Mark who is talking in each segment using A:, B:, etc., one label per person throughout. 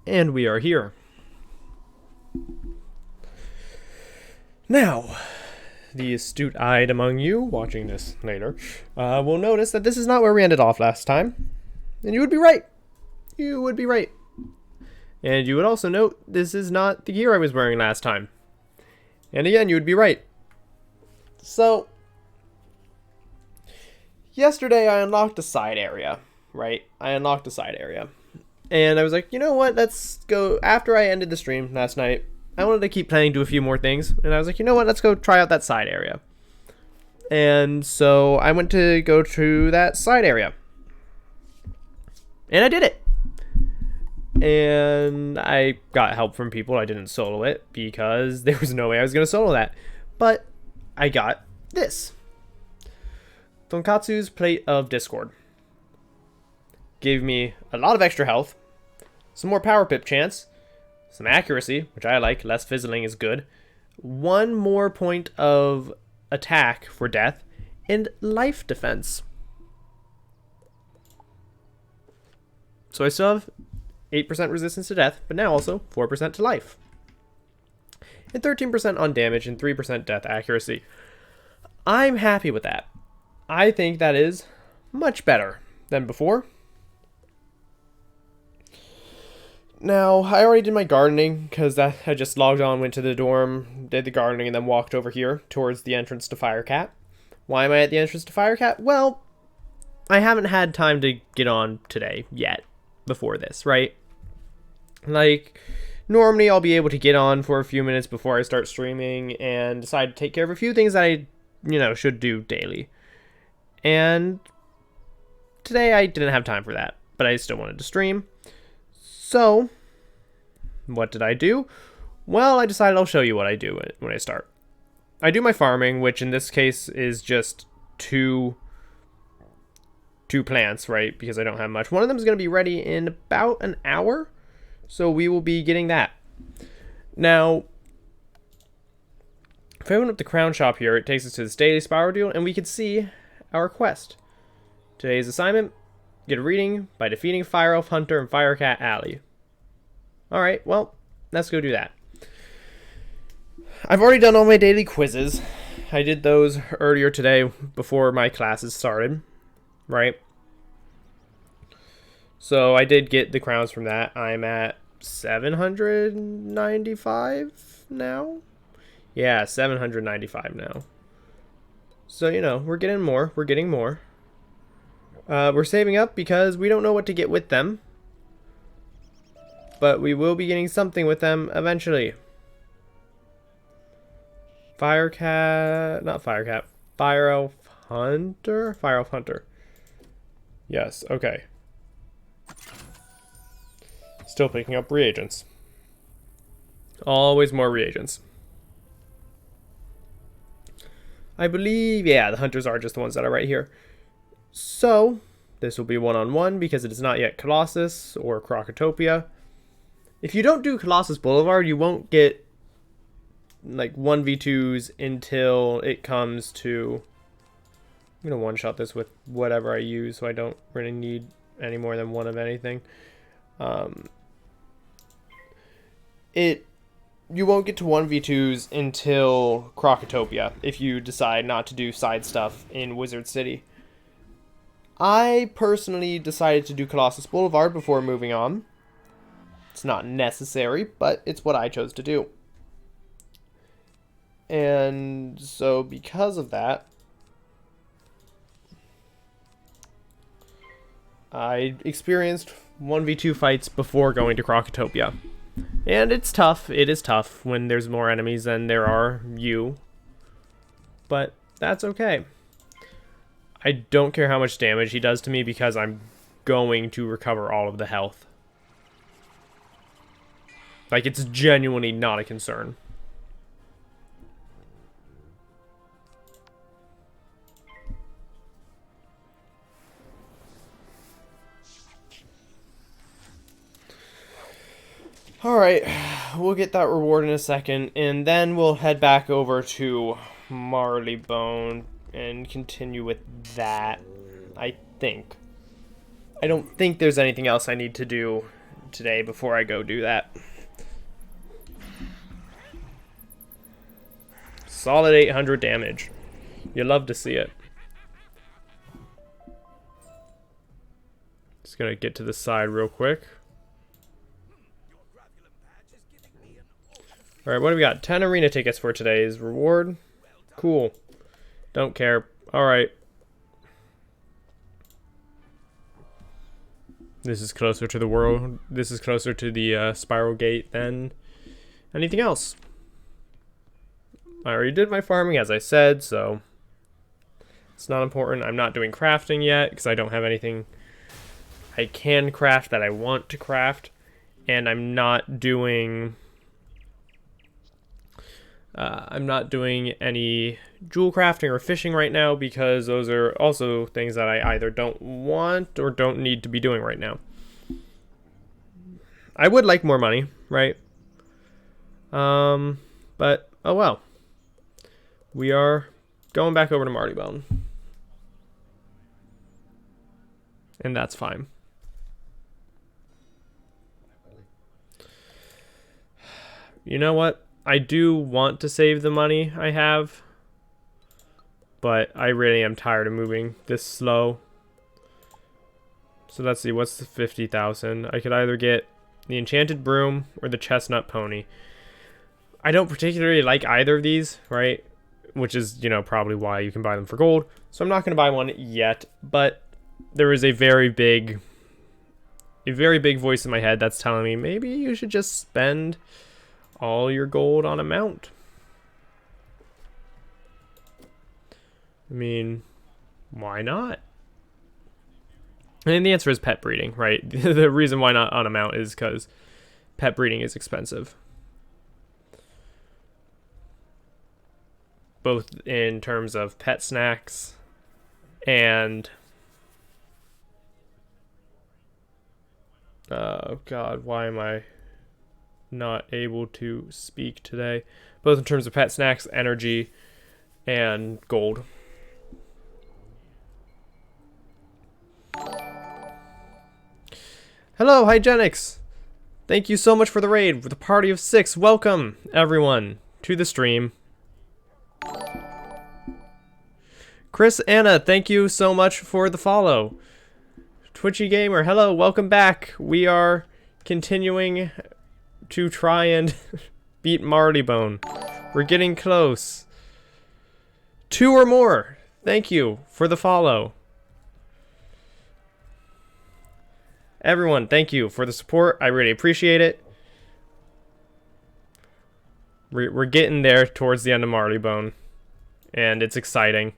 A: And we are here. Now, the astute-eyed among you watching this later will notice that this is not where we ended off last time. And you would be right. You would be right. And you would also note this is not the gear I was wearing last time. And again, you would be right. So, yesterday I unlocked a side area, right? I unlocked a side area. And I was like, you know what, let's go, after I ended the stream last night, I wanted to keep playing, do a few more things, and I was like, you know what, let's go try out that side area. And so I went to go to that side area. And I did it. And I got help from people. I didn't solo it because there was no way I was going to solo that. But I got this. Tonkatsu's Plate of Discord. Gave me a lot of extra health, some more power pip chance, some accuracy, which I like, less fizzling is good, one more point of attack for death, and life defense. So I still have 8% resistance to death, but now also 4% to life. And 13% on damage and 3% death accuracy. I'm happy with that. I think that is much better than before. Now, I already did my gardening, because I just logged on, went to the dorm, did the gardening, and then walked over here towards the entrance to Firecat. Why am I at the entrance to Firecat? Well, I haven't had time to get on today yet, before this, right? Like, normally I'll be able to get on for a few minutes before I start streaming, and decide to take care of a few things that I, should do daily. And today I didn't have time for that, but I still wanted to stream. So, what did I do? Well, I decided I'll show you what I do when I start. I do my farming, which in this case is just two plants, right? Because I don't have much. One of them is going to be ready in about an hour, so we will be getting that. Now, if I open up the crown shop here, it takes us to this daily spiral deal, and we can see our quest. Today's assignment: get a reading by defeating Fire Elf Hunter and Firecat Alley. Alright, well, let's go do that. I've already done all my daily quizzes. I did those earlier today before my classes started, right? So I did get the crowns from that. I'm at 795 now? Yeah, 795 now. So, we're getting more. We're getting more. We're saving up because we don't know what to get with them. But we will be getting something with them eventually. Not Firecat. Fire Elf Hunter? Fire Elf Hunter. Yes, okay. Still picking up reagents. Always more reagents. I believe, yeah, the hunters are just the ones that are right here. So, this will be one-on-one because it is not yet Colossus or Crocotopia. If you don't do Colossus Boulevard, you won't get like 1v2s until it comes to... I'm going to one-shot this with whatever I use, so I don't really need any more than one of anything. You won't get to 1v2s until Crocotopia if you decide not to do side stuff in Wizard City. I personally decided to do Colossus Boulevard before moving on. It's not necessary, but it's what I chose to do. And so because of that, I experienced 1v2 fights before going to Crocotopia. And it's tough. It is tough when there's more enemies than there are you. But that's okay. I don't care how much damage he does to me because I'm going to recover all of the health. Like, it's genuinely not a concern. Alright, we'll get that reward in a second, and then we'll head back over to Marleybone and continue with that, I think. I don't think there's anything else I need to do today before I go do that. Solid 800 damage. You love to see it. Just gonna get to the side real quick. Alright, what do we got? 10 arena tickets for today's reward. Cool. Don't care. Alright. This is closer to the world. This is closer to the spiral gate than anything else. I already did my farming, as I said, so it's not important. I'm not doing crafting yet because I don't have anything I can craft that I want to craft, and I'm not doing any jewel crafting or fishing right now because those are also things that I either don't want or don't need to be doing right now. I would like more money, right? But oh well. We are going back over to Marleybone. And that's fine. You know what? I do want to save the money I have, but I really am tired of moving this slow. So let's see, what's the 50,000? I could either get the enchanted broom or the chestnut pony. I don't particularly like either of these, right? Which is, you know, probably why you can buy them for gold. So I'm not going to buy one yet, but there is a very big voice in my head that's telling me maybe you should just spend all your gold on a mount. I mean, why not? And the answer is pet breeding, right? The reason why not on a mount is because pet breeding is expensive. Both in terms of pet snacks and oh god, why am I not able to speak today? Both in terms of pet snacks, energy, and gold. Hello, Hygienics! Thank you so much for the raid with a party of 6. Welcome, everyone, to the stream. Chris Anna, thank you so much for the follow. Twitchy Gamer, hello, welcome back. We are continuing to try and beat Marleybone. We're getting close. 2 or more. Thank you for the follow. Everyone, thank you for the support. I really appreciate it. We're getting there towards the end of Marleybone, and it's exciting.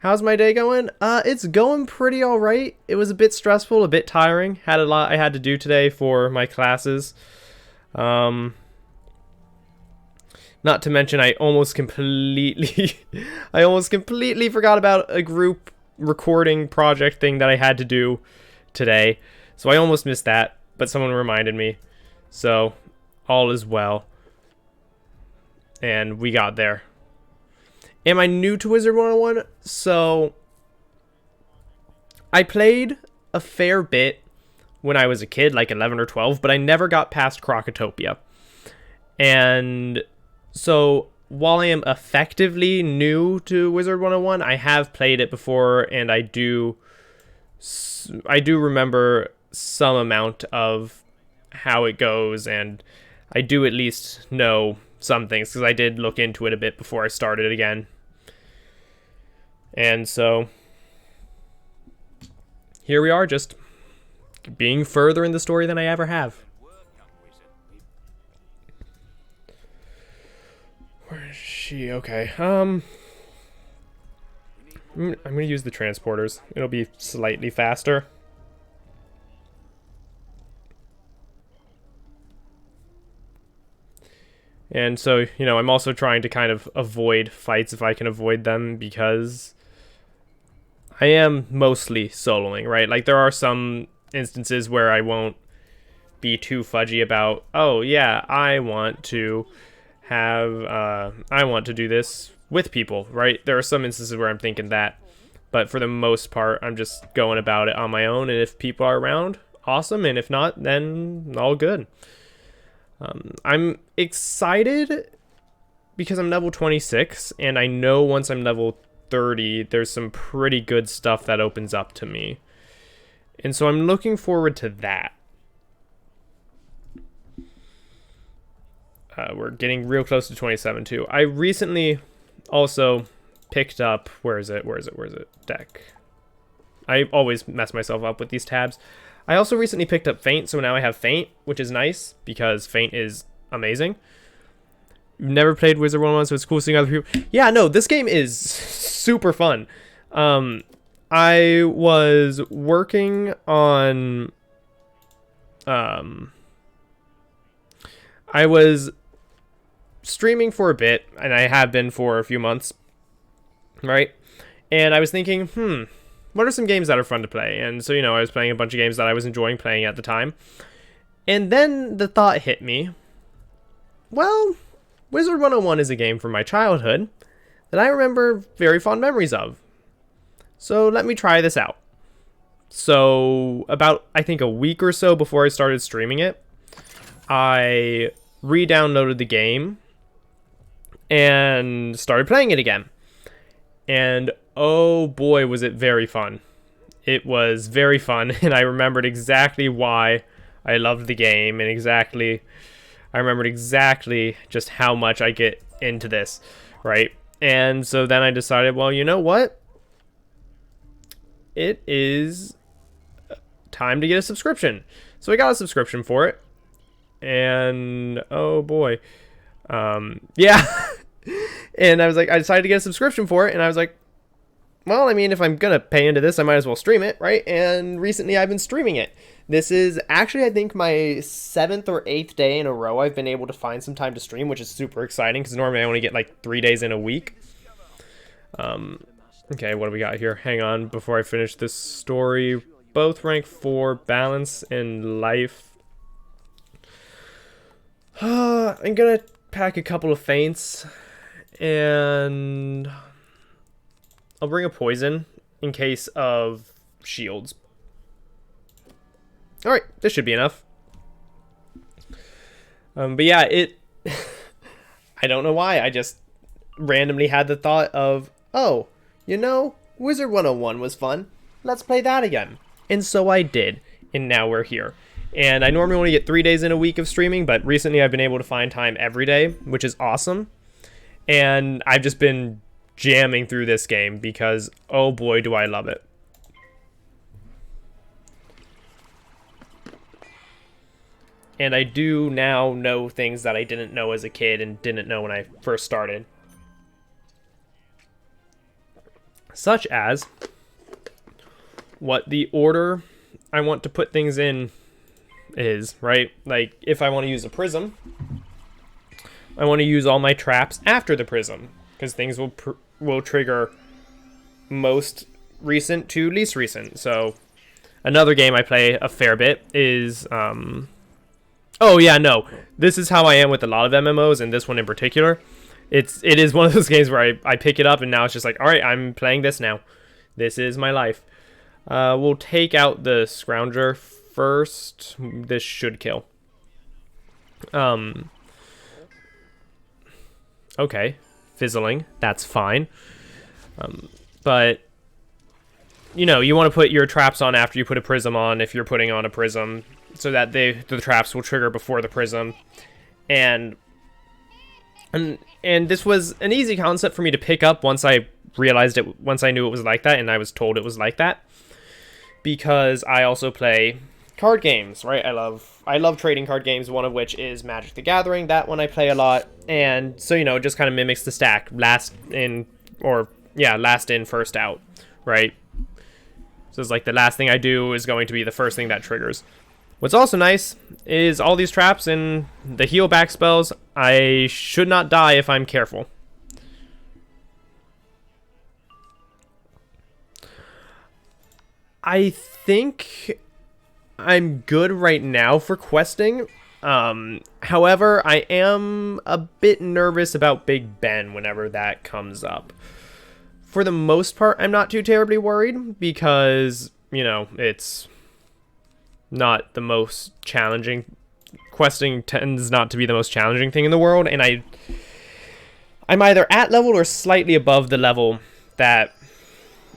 A: How's my day going? It's going pretty alright. It was a bit stressful, a bit tiring. Had a lot I had to do today for my classes. Not to mention I almost completely forgot about a group recording project thing that I had to do today. So I almost missed that, but someone reminded me. So all is well. And we got there. Am I new to Wizard 101? So I played a fair bit when I was a kid, like 11 or 12, but I never got past Crocotopia. And so while I am effectively new to Wizard 101, I have played it before, and I do remember some amount of how it goes, and I do at least know some things, because I did look into it a bit before I started again. And so here we are, just being further in the story than I ever have. Where is she? Okay. I'm gonna use the transporters. It'll be slightly faster. And so, you know, I'm also trying to kind of avoid fights if I can avoid them, because I am mostly soloing, right? Like, there are some instances where I won't be too fudgy about, oh yeah, I want to do this with people, right? There are some instances where I'm thinking that, But for the most part, I'm just going about it on my own. And if people are around, awesome. And if not, then all good. I'm excited because I'm level 26. And I know once I'm level 30, there's some pretty good stuff that opens up to me. And so I'm looking forward to that. We're getting real close to 27 too. I recently also picked up, where is it? Deck. I always mess myself up with these tabs. I also recently picked up Feint, so now I have Feint, which is nice because Feint is amazing. Never played Wizard 101, so it's cool seeing other people. Yeah, no, this game is super fun. I was working on... I was streaming for a bit, and I have been for a few months, right? And I was thinking, what are some games that are fun to play? And so, I was playing a bunch of games that I was enjoying playing at the time. And then the thought hit me, well, Wizard 101 is a game from my childhood that I remember very fond memories of. So let me try this out. So about, I think, a week or so before I started streaming it, I re-downloaded the game and started playing it again. And oh boy, was it very fun. It was very fun, and I remembered exactly why I loved the game, and I remembered exactly just how much I get into this, right? And so then I decided, well, you know what? It is time to get a subscription. So I got a subscription for it. And oh boy. Yeah. And I decided to get a subscription for it, and I was like, well, I mean, if I'm gonna pay into this, I might as well stream it, right? And recently I've been streaming it. This is actually, I think, my 7th or 8th day in a row I've been able to find some time to stream, which is super exciting, because normally I only get like 3 days in a week. Okay, what do we got here? Hang on, before I finish this story. Both rank 4, balance in life. I'm gonna pack a couple of feints, and I'll bring a poison in case of shields. Alright, this should be enough. But yeah, I don't know why, I just randomly had the thought of, oh, Wizard 101 was fun, let's play that again. And so I did, and now we're here. And I normally only get 3 days in a week of streaming, but recently I've been able to find time every day, which is awesome. And I've just been jamming through this game because, oh boy, do I love it. And I do now know things that I didn't know as a kid and didn't know when I first started. Such as what the order I want to put things in is, right? Like, if I want to use a prism, I want to use all my traps after the prism, because things will trigger most recent to least recent. So another game I play a fair bit is oh yeah, no, this is how I am with a lot of MMOs, and this one in particular. It is one of those games where I pick it up and now it's just like, all right, I'm playing this now. This is my life. We'll take out the Scrounger first. This should kill. Okay, fizzling. That's fine. But you want to put your traps on after you put a prism on, if you're putting on a prism, so that the traps will trigger before the prism. And this was an easy concept for me to pick up once I realized it, once I knew it was like that, and I was told it was like that. Because I also play card games, right? I love trading card games, one of which is Magic the Gathering. That one I play a lot. And so, it just kind of mimics the stack. Last in, first out, right? So it's like the last thing I do is going to be the first thing that triggers. What's also nice is all these traps and the heal back spells. I should not die if I'm careful. I think I'm good right now for questing. However, I am a bit nervous about Big Ben whenever that comes up. for the most part, I'm not too terribly worried because, you know, it's not the most challenging. Questing tends not to be the most challenging thing in the world, and I'm either at level or slightly above the level that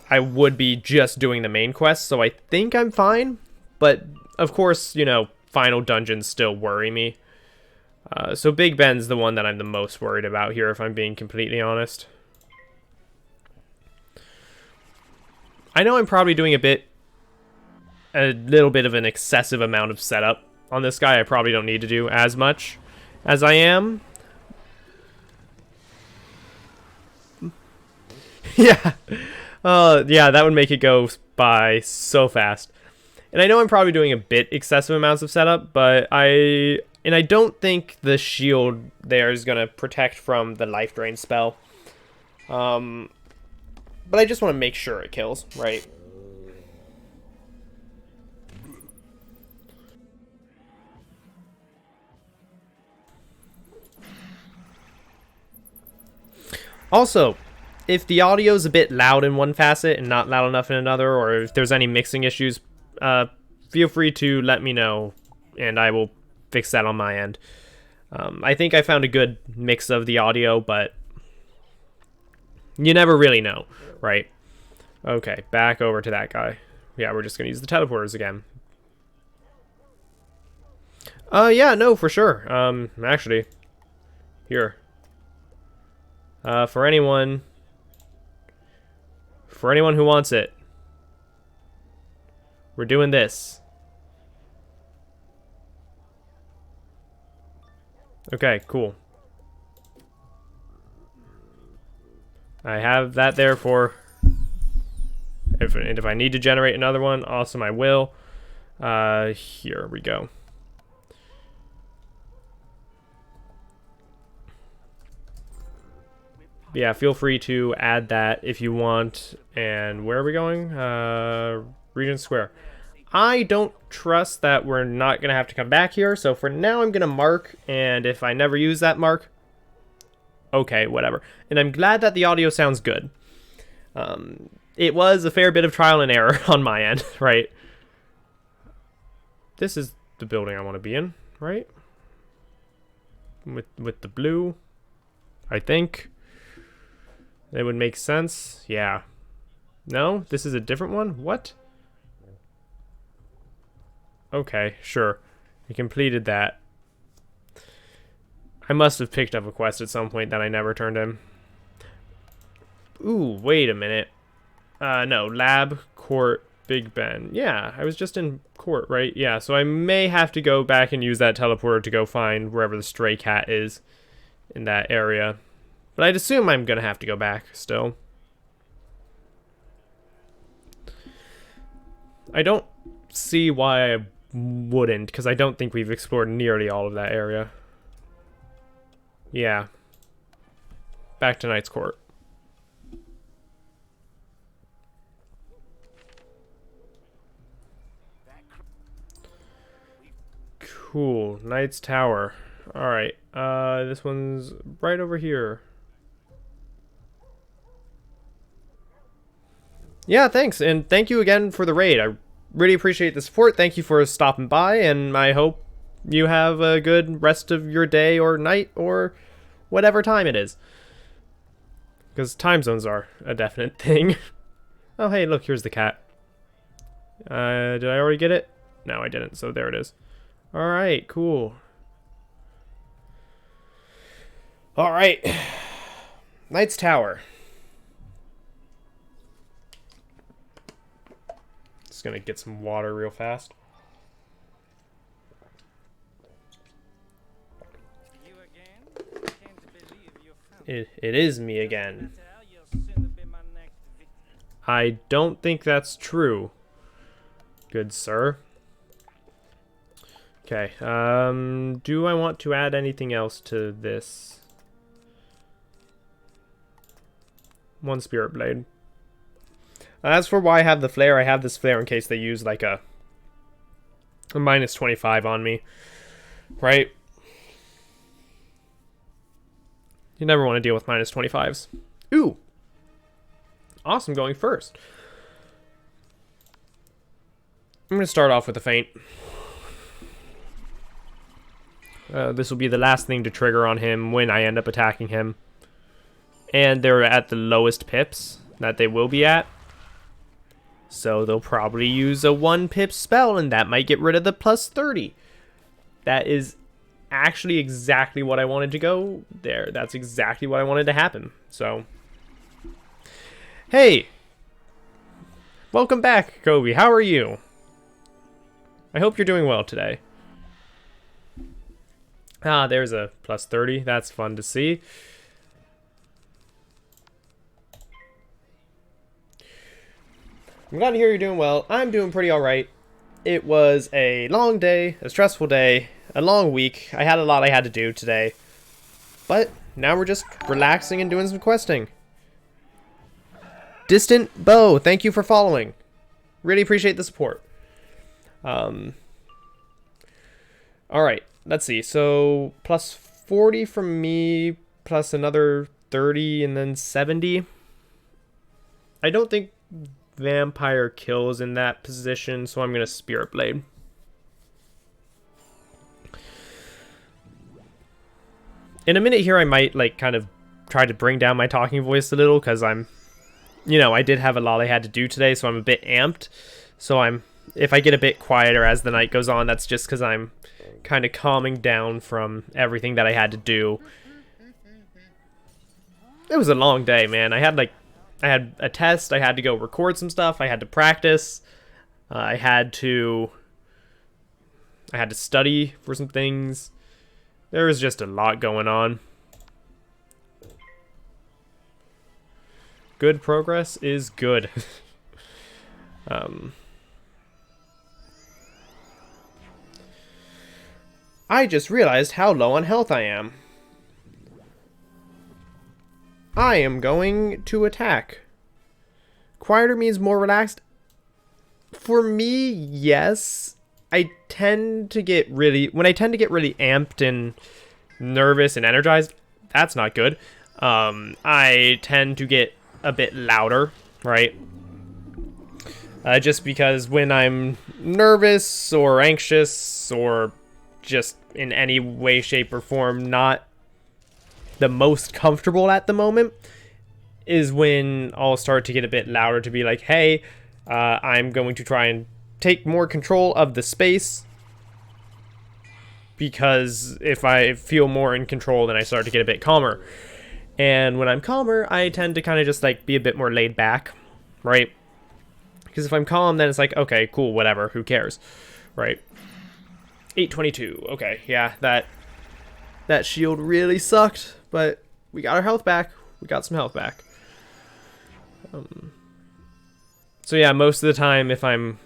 A: I would be just doing the main quest, so I think I'm fine. But, of course, you know, final dungeons still worry me. So Big Ben's the one that I'm the most worried about here, if I'm being completely honest. I know I'm probably doing a little bit of an excessive amount of setup on this guy. I probably don't need to do as much as I am. Yeah. Yeah, that would make it go by so fast. And I know I'm probably doing a bit excessive amounts of setup, but I don't think the shield there is going to protect from the life drain spell. But I just want to make sure it kills, right? Also, if the audio is a bit loud in one facet and not loud enough in another, or if there's any mixing issues, feel free to let me know, and I will fix that on my end. I think I found a good mix of the audio, but you never really know, right? Okay, back over to that guy. Yeah, we're just going to use the teleporters again. Yeah, no, for sure. Actually, here. For anyone who wants it, we're doing this. Okay, cool. I have that there for if I need to generate another one, awesome, I will. Here we go. Yeah, feel free to add that if you want. And where are we going? Regent Square. I don't trust that we're not going to have to come back here, so for now I'm going to mark, and if I never use that mark, okay, whatever. And I'm glad that the audio sounds good. It was a fair bit of trial and error on my end, right? This is the building I want to be in, right? With the blue, I think. It would make sense. Yeah. No? This is a different one? What? Okay, sure. We completed that. I must have picked up a quest at some point that I never turned in. Ooh, wait a minute. No, Lab, Court, Big Ben. Yeah, I was just in Court, right? Yeah, so I may have to go back and use that teleporter to go find wherever the stray cat is in that area. But I'd assume I'm going to have to go back still. I don't see why I wouldn't, because I don't think we've explored nearly all of that area. Yeah. Back to Knight's Court. Cool. Knight's Tower. Alright. This one's right over here. Yeah, thanks. And thank you again for the raid. I really appreciate the support. Thank you for stopping by, and I hope you have a good rest of your day or night or whatever time it is. Because time zones are a definite thing. Oh, hey, look, here's the cat. Did I already get it? No, I didn't, so there it is. Alright, cool. Alright. Knight's Tower. Just gonna get some water real fast. It is me again. I don't think that's true, good sir. Okay, do I want to add anything else to this? One Spirit Blade. As for why I have the flare, I have this flare in case they use like a minus 25 on me, right? You never want to deal with minus 25s. Ooh! Awesome going first. I'm going to start off with a feint. This will be the last thing to trigger on him when I end up attacking him. And they're at the lowest pips that they will be at. So they'll probably use a 1 pip spell, and that might get rid of the plus 30. That is actually exactly what I wanted to go there. That's exactly what I wanted to happen. So, hey! Welcome back, Kobe. How are you? I hope you're doing well today. Ah, there's a plus 30. That's fun to see. I'm glad to hear you're doing well. I'm doing pretty alright. It was a long day, a stressful day, a long week. I had a lot I had to do today. But now we're just relaxing and doing some questing. Distant Bow, thank you for following. Really appreciate the support. Alright, let's see. So, plus 40 from me, plus another 30, and then 70. I don't think Vampire kills in that position, so I'm going to Spirit Blade. In a minute here, I might, like, kind of try to bring down my talking voice a little, because I'm, you know, I did have a lot I had to do today, so I'm a bit amped. So if I get a bit quieter as the night goes on, that's just because I'm kind of calming down from everything that I had to do. It was a long day, man. I had a test, I had to go record some stuff, I had to practice, I had to study for some things. There was just a lot going on. Good progress is good. I just realized how low on health I am. I am going to attack. Quieter means more relaxed. For me, yes. When I tend to get really amped and nervous and energized, that's not good. I tend to get a bit louder, right? Just because when I'm nervous or anxious or just in any way, shape, or form not the most comfortable at the moment, is when I'll start to get a bit louder to be like, hey, I'm going to try and take more control of the space, because if I feel more in control, then I start to get a bit calmer. And when I'm calmer, I tend to kind of just like be a bit more laid back, right? Because if I'm calm, then it's like, okay, cool, whatever, who cares, right? 822, okay, yeah, that shield really sucked, but we got our health back. We got some health back. So yeah, most of the time, if I'm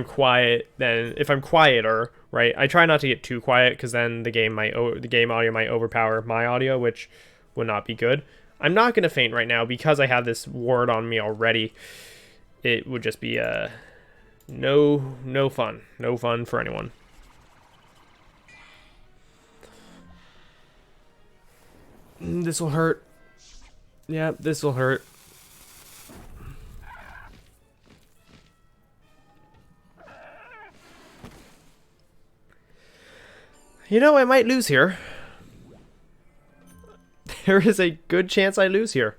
A: quiet, then if I'm quieter, right? I try not to get too quiet, because then the game audio might overpower my audio, which would not be good. I'm not gonna faint right now because I have this ward on me already. It would just be no fun for anyone. This will hurt. Yeah, this will hurt. You know, I might lose here. There is a good chance I lose here.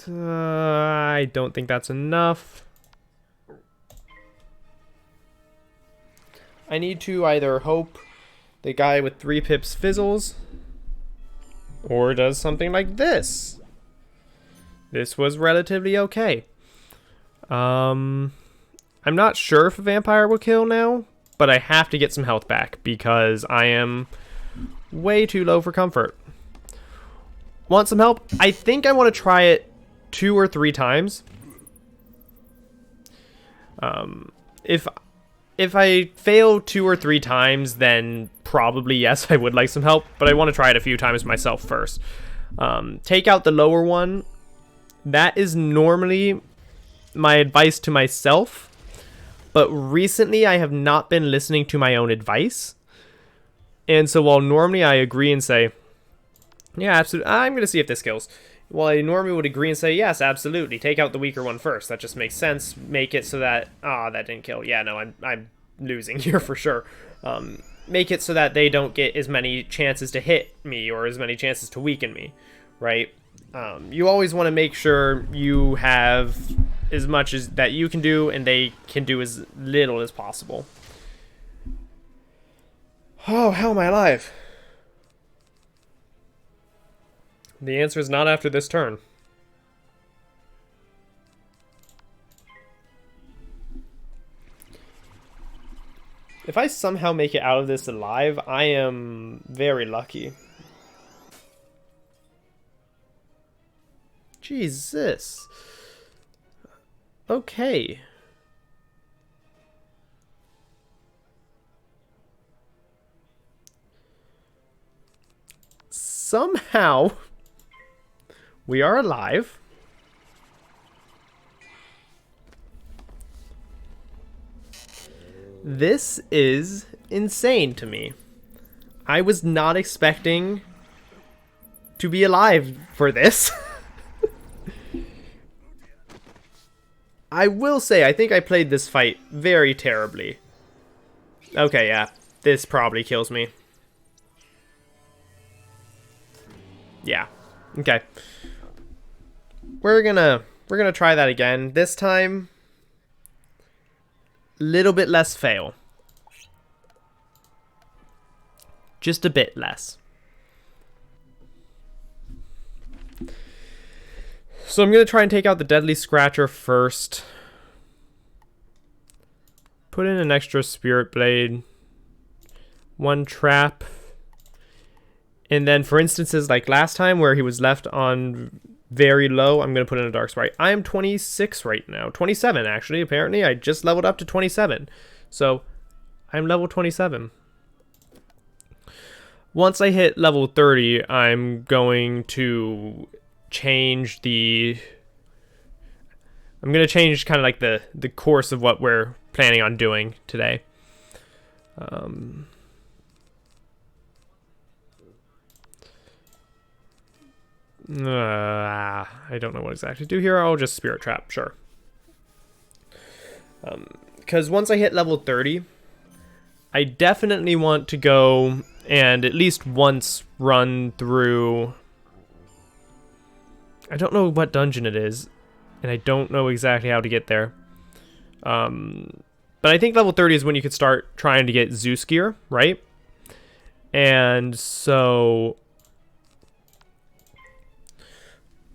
A: I don't think that's enough. I need to either hope the guy with 3 pips fizzles, or does something like this. This was relatively okay. I'm not sure if a vampire will kill now, but I have to get some health back because I am way too low for comfort. Want some help? I think I want to try it 2 or 3 times. If I fail 2 or 3 times, then probably yes, I would like some help, but I want to try it a few times myself first. Take out the lower one. That is normally my advice to myself, but recently I have not been listening to my own advice, And so while normally I agree and say, yeah, absolutely, I'm going to see if this kills. Well, I normally would agree and say, yes, absolutely, take out the weaker one first. That just makes sense. Make it so that, that didn't kill. Yeah, no, I'm losing here for sure. Make it so that they don't get as many chances to hit me or as many chances to weaken me, right? You always want to make sure you have as much as that you can do and they can do as little as possible. Oh, how am I alive? The answer is not after this turn. If I somehow make it out of this alive, I am very lucky. Jesus. Okay. Somehow, we are alive. This is insane to me. I was not expecting to be alive for this. I will say, I think I played this fight very terribly. Okay, yeah. This probably kills me. Yeah. Okay. We're gonna try that again. This time, little bit less fail. Just a bit less. So I'm going to try and take out the Deadly Scratcher first. Put in an extra Spirit Blade. One trap. And then for instances like last time where he was left on very low, I'm going to put in a Dark Sprite. I am 26 right now. 27 actually, apparently. I just leveled up to 27. So I'm level 27. Once I hit level 30, I'm going to change the... I'm going to change kind of like the course of what we're planning on doing today. I don't know what exactly to do here. I'll just Spirit Trap, sure. Because once I hit level 30, I definitely want to go and at least once run through... I don't know what dungeon it is, and I don't know exactly how to get there. But I think level 30 is when you could start trying to get Zeus gear, right? And so...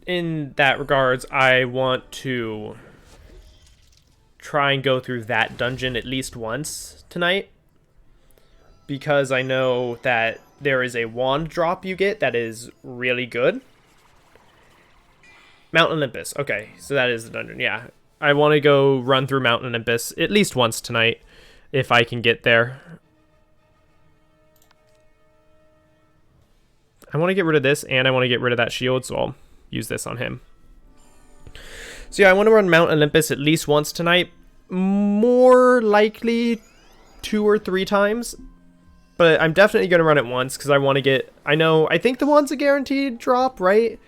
A: in that regards, I want to try and go through that dungeon at least once tonight, because I know that there is a wand drop you get that is really good. Mount Olympus. Okay, so that is the dungeon. Yeah, I want to go run through Mount Olympus at least once tonight if I can get there. I want to get rid of this, and I want to get rid of that shield, so I'll use this on him. So yeah, I want to run Mount Olympus at least once tonight. More likely 2 or 3 times. But I'm definitely going to run it once because I want to get... I think the one's a guaranteed drop, right?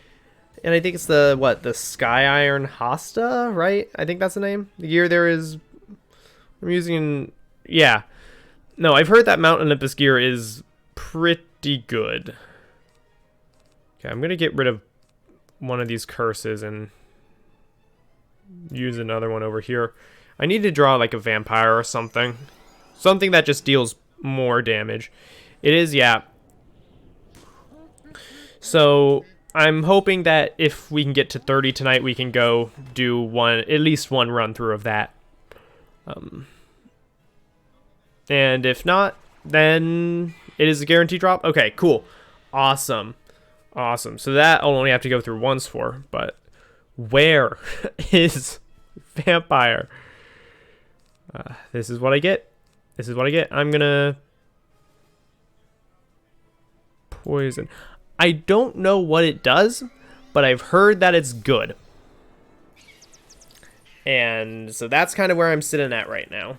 A: And I think it's the Sky Iron Hasta, right? I think that's the name. The gear there is... I'm using... Yeah. No, I've heard that Mount Olympus gear is pretty good. Okay, I'm going to get rid of one of these curses and use another one over here. I need to draw like a vampire or something. Something that just deals more damage. It is, yeah. So I'm hoping that if we can get to 30 tonight, we can go do at least one run through of that. And if not, then it is a guaranteed drop. Okay, cool. Awesome. Awesome. So that I'll only have to go through once for, but where is vampire? This is what I get. This is what I get. I'm gonna poison. I don't know what it does, but I've heard that it's good. And so that's kind of where I'm sitting at right now.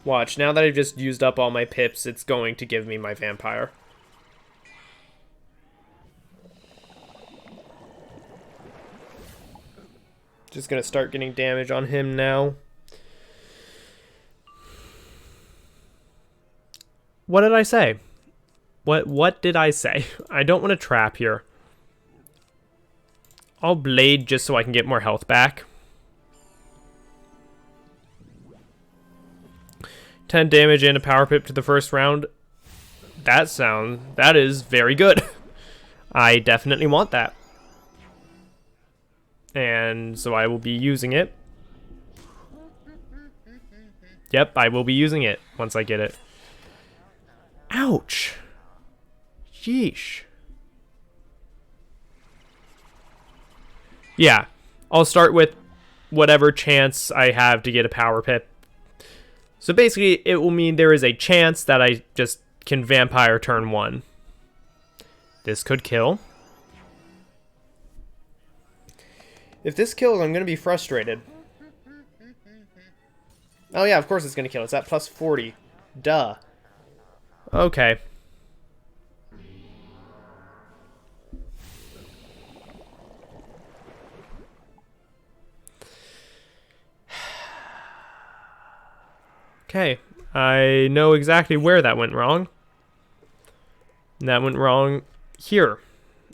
A: Watch, now that I've just used up all my pips, it's going to give me my vampire. Just gonna start getting damage on him now. What did I say? What did I say? I don't want to trap here. I'll blade just so I can get more health back. 10 damage and a power pip to the first round. That is very good. I definitely want that. And so I will be using it. Yep, I will be using it once I get it. Ouch. Yeesh. Yeah, I'll start with whatever chance I have to get a power pip. So basically, it will mean there is a chance that I just can vampire turn 1. This could kill. If this kills, I'm going to be frustrated. Oh yeah, of course it's going to kill. It's at plus 40. Duh. Okay. Okay, I know exactly where that went wrong. And that went wrong here.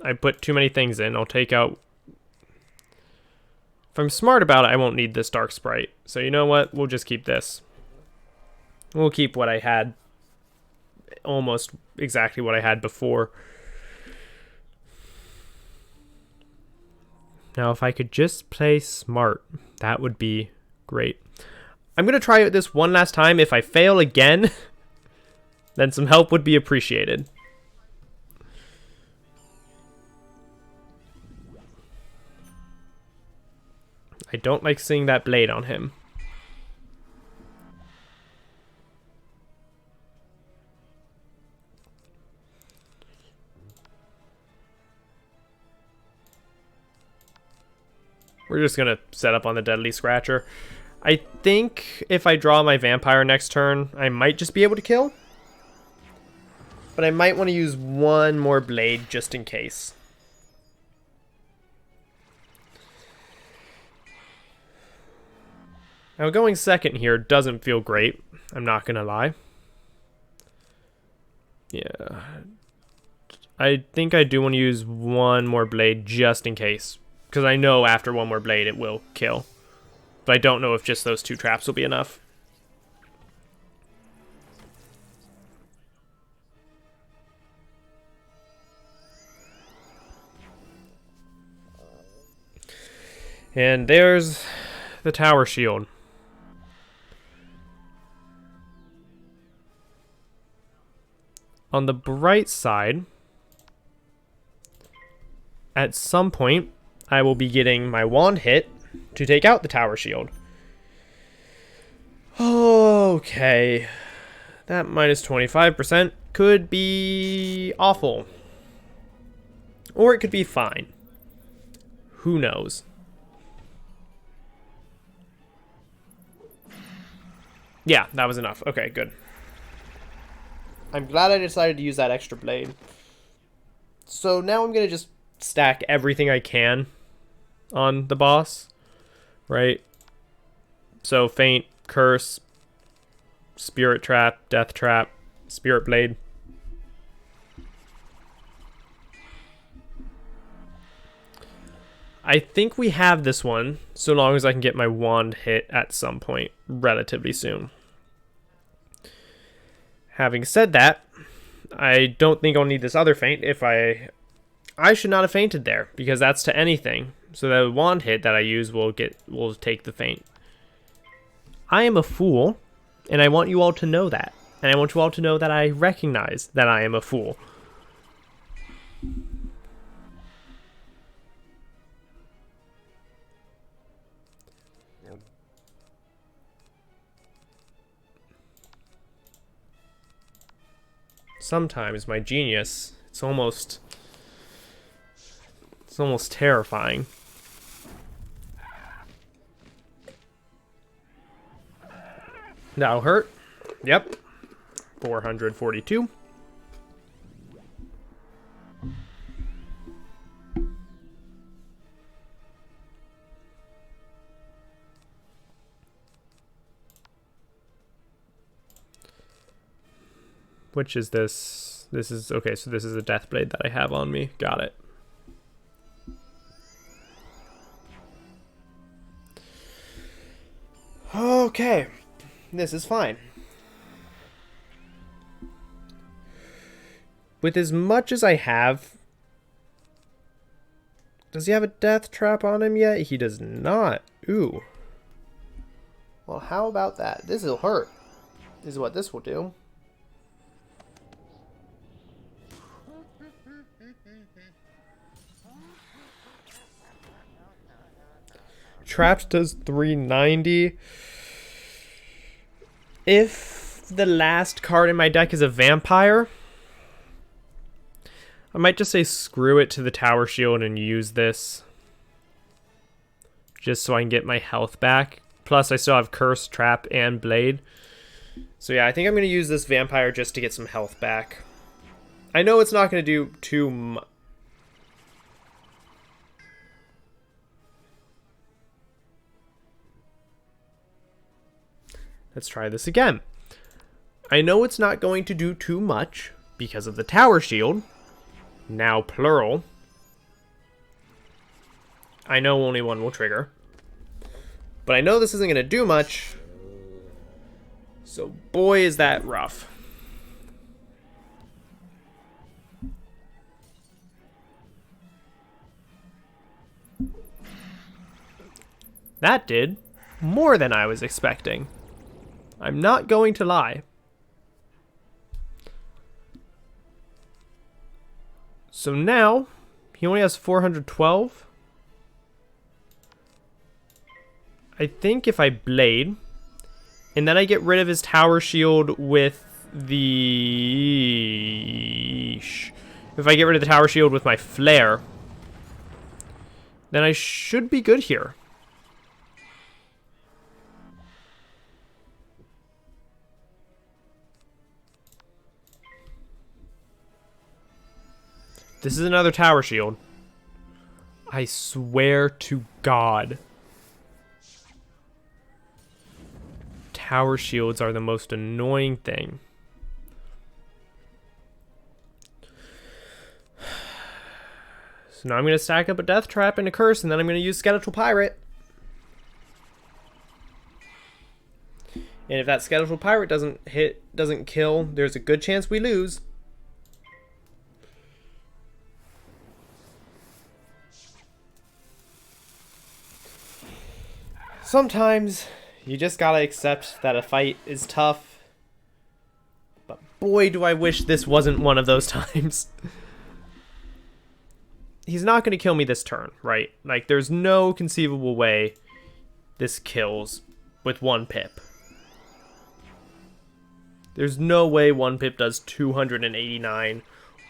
A: I put too many things in. I'll take out... If I'm smart about it, I won't need this Dark Sprite. So you know what? We'll just keep this. We'll keep what I had. Almost exactly what I had before. Now, if I could just play smart, that would be great. I'm going to try it this one last time. If I fail again, then some help would be appreciated. I don't like seeing that blade on him. We're just going to set up on the Deadly Scratcher. I think if I draw my vampire next turn, I might just be able to kill. But I might want to use one more blade just in case. Now going second here doesn't feel great. I'm not going to lie. Yeah. I think I do want to use one more blade just in case. Because I know after one more blade it will kill. But I don't know if just those 2 traps will be enough. And there's the tower shield. On the bright side, at some point, I will be getting my wand hit to take out the tower shield. Okay. That minus 25% could be awful. Or it could be fine. Who knows? Yeah, that was enough. Okay, good. I'm glad I decided to use that extra blade. So now I'm going to just stack everything I can on the boss. Right? So Feint, Curse, Spirit Trap, Death Trap, Spirit Blade. I think we have this one, so long as I can get my wand hit at some point relatively soon. Having said that, I don't think I'll need this other feint. If I should not have fainted there, because that's to anything. So the wand hit that I use will take the feint. I am a fool, and I want you all to know that. And I want you all to know that I recognize that I am a fool. Sometimes my genius, it's almost terrifying. That'll hurt. Yep. 442. Which is this? This is, okay, so this is a death blade that I have on me. Got it. Okay. This is fine. With as much as I have... Does he have a death trap on him yet? He does not. Ooh. Well, how about that? This will hurt. This is what this will do. Trapped does 390. If the last card in my deck is a vampire, I might just say screw it to the tower shield and use this. Just so I can get my health back. Plus I still have curse, trap, and blade. So yeah, I think I'm going to use this vampire just to get some health back. I know it's not going to do too much. Let's try this again. I know it's not going to do too much because of the tower shield. Now plural. I know only one will trigger. But I know this isn't going to do much. So boy, is that rough. That did more than I was expecting. I'm not going to lie. So now, he only has 412. I think if I blade, and then I get rid of his tower shield with the... If I get rid of the tower shield with my flare, then I should be good here. This is another tower shield. I swear to God. Tower shields are the most annoying thing. So now I'm going to stack up a death trap and a curse, and then I'm going to use Skeletal Pirate. And if that Skeletal Pirate doesn't kill, there's a good chance we lose. Sometimes you just gotta accept that a fight is tough. But boy, do I wish this wasn't one of those times. He's not gonna kill me this turn, right? Like, there's no conceivable way this kills with one pip. There's no way one pip does 289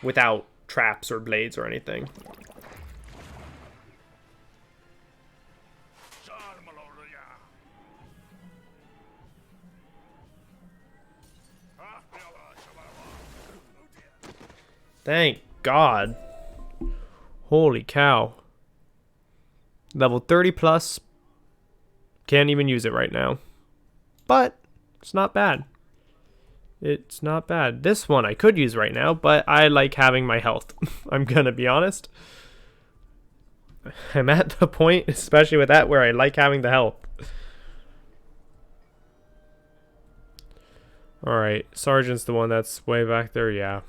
A: without traps or blades or anything. Thank God. Holy cow. Level 30 plus. Can't even use it right now. But it's not bad. It's not bad. This one I could use right now, but I like having my health. I'm gonna be honest. I'm at the point, especially with that, where I like having the health. Alright, Sergeant's the one that's way back there, yeah.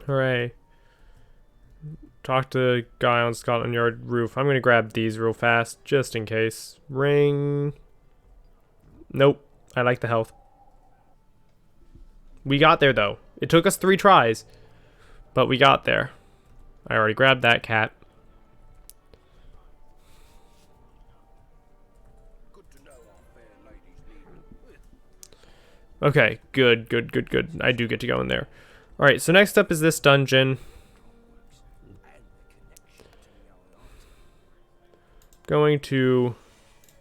A: Hooray. Talk to the guy on Scotland Yard roof. I'm going to grab these real fast, just in case. Ring. Nope. I like the health. We got there, though. It took us 3 tries. But we got there. I already grabbed that cat. Okay, good. I do get to go in there. Alright, so next up is this dungeon. going to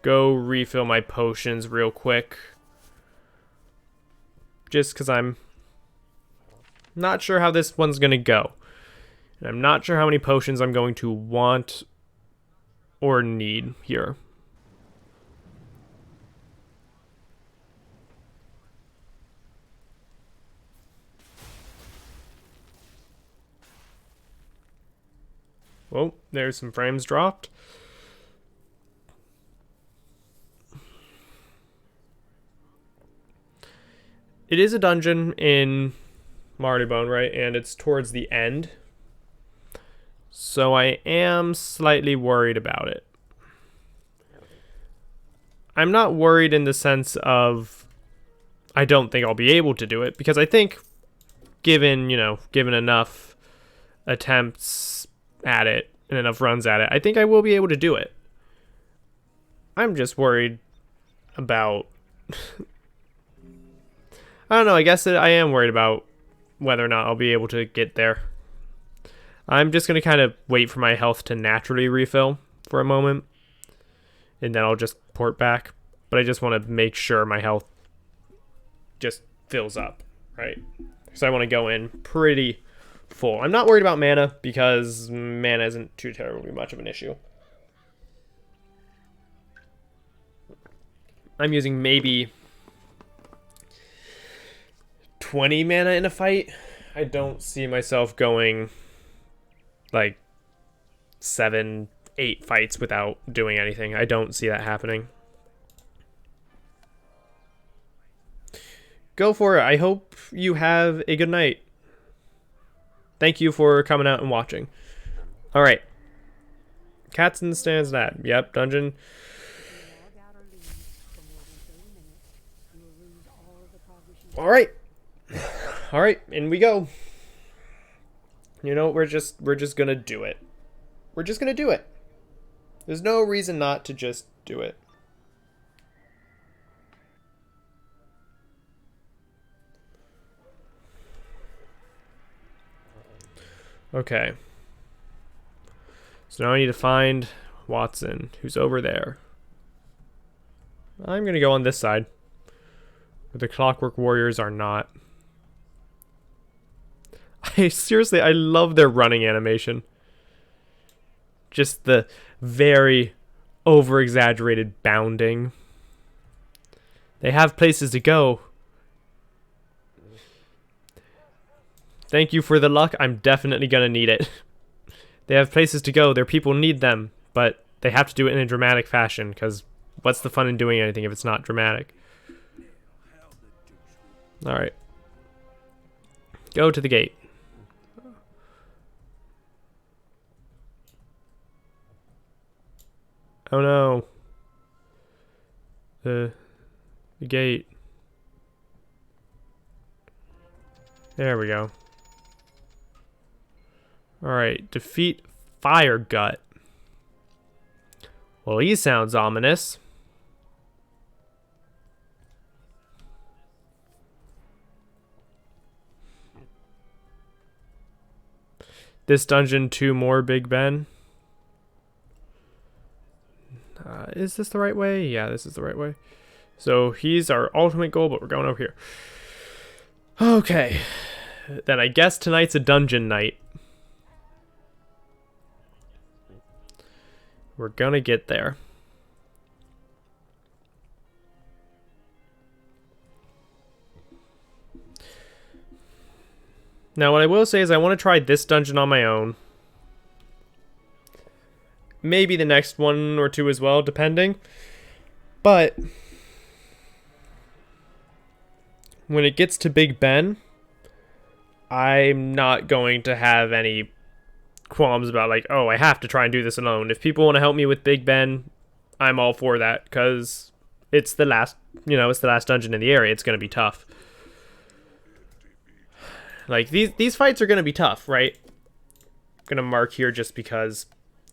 A: go refill my potions real quick. Just because I'm not sure how this one's going to go. And I'm not sure how many potions I'm going to want or need here. Oh, there's some frames dropped. It is a dungeon in Martybone, right? And it's towards the end. So I am slightly worried about it. I'm not worried in the sense of I don't think I'll be able to do it, because I think given enough attempts at it and enough runs at it, I think I will be able to do it. I'm just worried about I don't know, I guess I am worried about whether or not I'll be able to get there. I'm just going to kind of wait for my health to naturally refill for a moment, and then I'll just port back. But I just want to make sure my health just fills up, right? So I want to go in pretty full. I'm not worried about mana, because mana isn't too terribly much of an issue. I'm using maybe 20 mana in a fight. I don't see myself going like 7, 8 fights without doing anything. I don't see that happening. Go for it. I hope you have a good night. Thank you for coming out and watching. Alright. Cats in the stands that. Yep, dungeon. Alright. Alright, in we go. You know, we're just gonna do it. We're just gonna do it. There's no reason not to just do it. Okay. So now I need to find Watson, who's over there. I'm gonna go on this side, where the Clockwork Warriors are not. Seriously, I love their running animation. Just the very over-exaggerated bounding. They have places to go. Thank you for the luck. I'm definitely gonna need it. They have places to go. Their people need them, but they have to do it in a dramatic fashion, because what's the fun in doing anything if it's not dramatic? Alright. Go to the gate. Oh no. The gate. There we go. Alright, defeat Fire Gut. Well, he sounds ominous. This dungeon, 2 more Big Ben. Is this the right way? Yeah, this is the right way. So he's our ultimate goal, but we're going over here. Okay. Then I guess tonight's a dungeon night. We're gonna get there. Now, what I will say is I want to try this dungeon on my own. Maybe the next one or two as well, depending. But when it gets to Big Ben, I'm not going to have any qualms about like, oh, I have to try and do this alone. If people want to help me with Big Ben, I'm all for that, because it's the last, it's the last dungeon in the area. It's going to be tough. Like, these fights are going to be tough, right? I'm going to mark here just because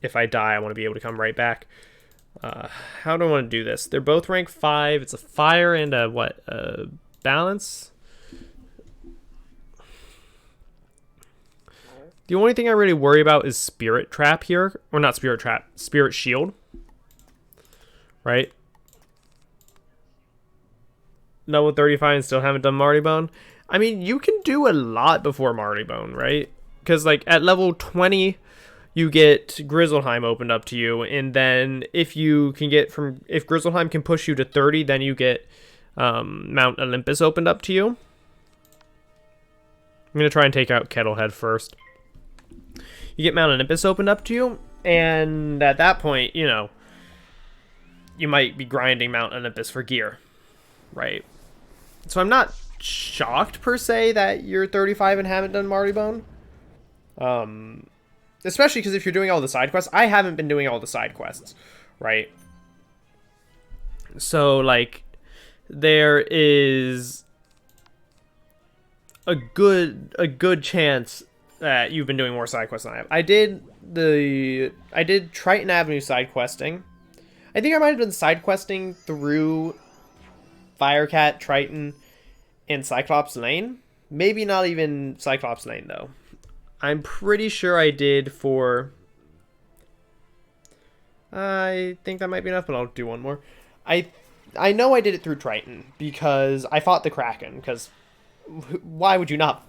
A: if I die, I want to be able to come right back. How do I want to do this? They're both rank 5. It's a fire and a, what? Balance? The only thing I really worry about is Spirit Trap here. Or not Spirit Trap. Spirit Shield. right? Level 35 and still haven't done Martybone. I mean, you can do a lot before Martybone, right? Because, like, at level 20, you get Grizzleheim opened up to you. And then if you can get from... If Grizzleheim can push you to 30, then you get Mount Olympus opened up to you. I'm going to try and take out Kettlehead first. You get Mount Olympus opened up to you. And at that point, you know, you might be grinding Mount Olympus for gear, right? So I'm not shocked, per se, that you're 35 and haven't done Martybone. Especially because if you're doing all the side quests, I haven't been doing all the side quests, right? So, like, there is a good chance that you've been doing more side quests than I have. I did Triton Avenue side questing. I think I might have done side questing through Firecat, Triton, and Cyclops Lane. Maybe not even Cyclops Lane, though. I'm pretty sure I did for... I think that might be enough, but I'll do one more. I know I did it through Triton, because I fought the Kraken, because why would you not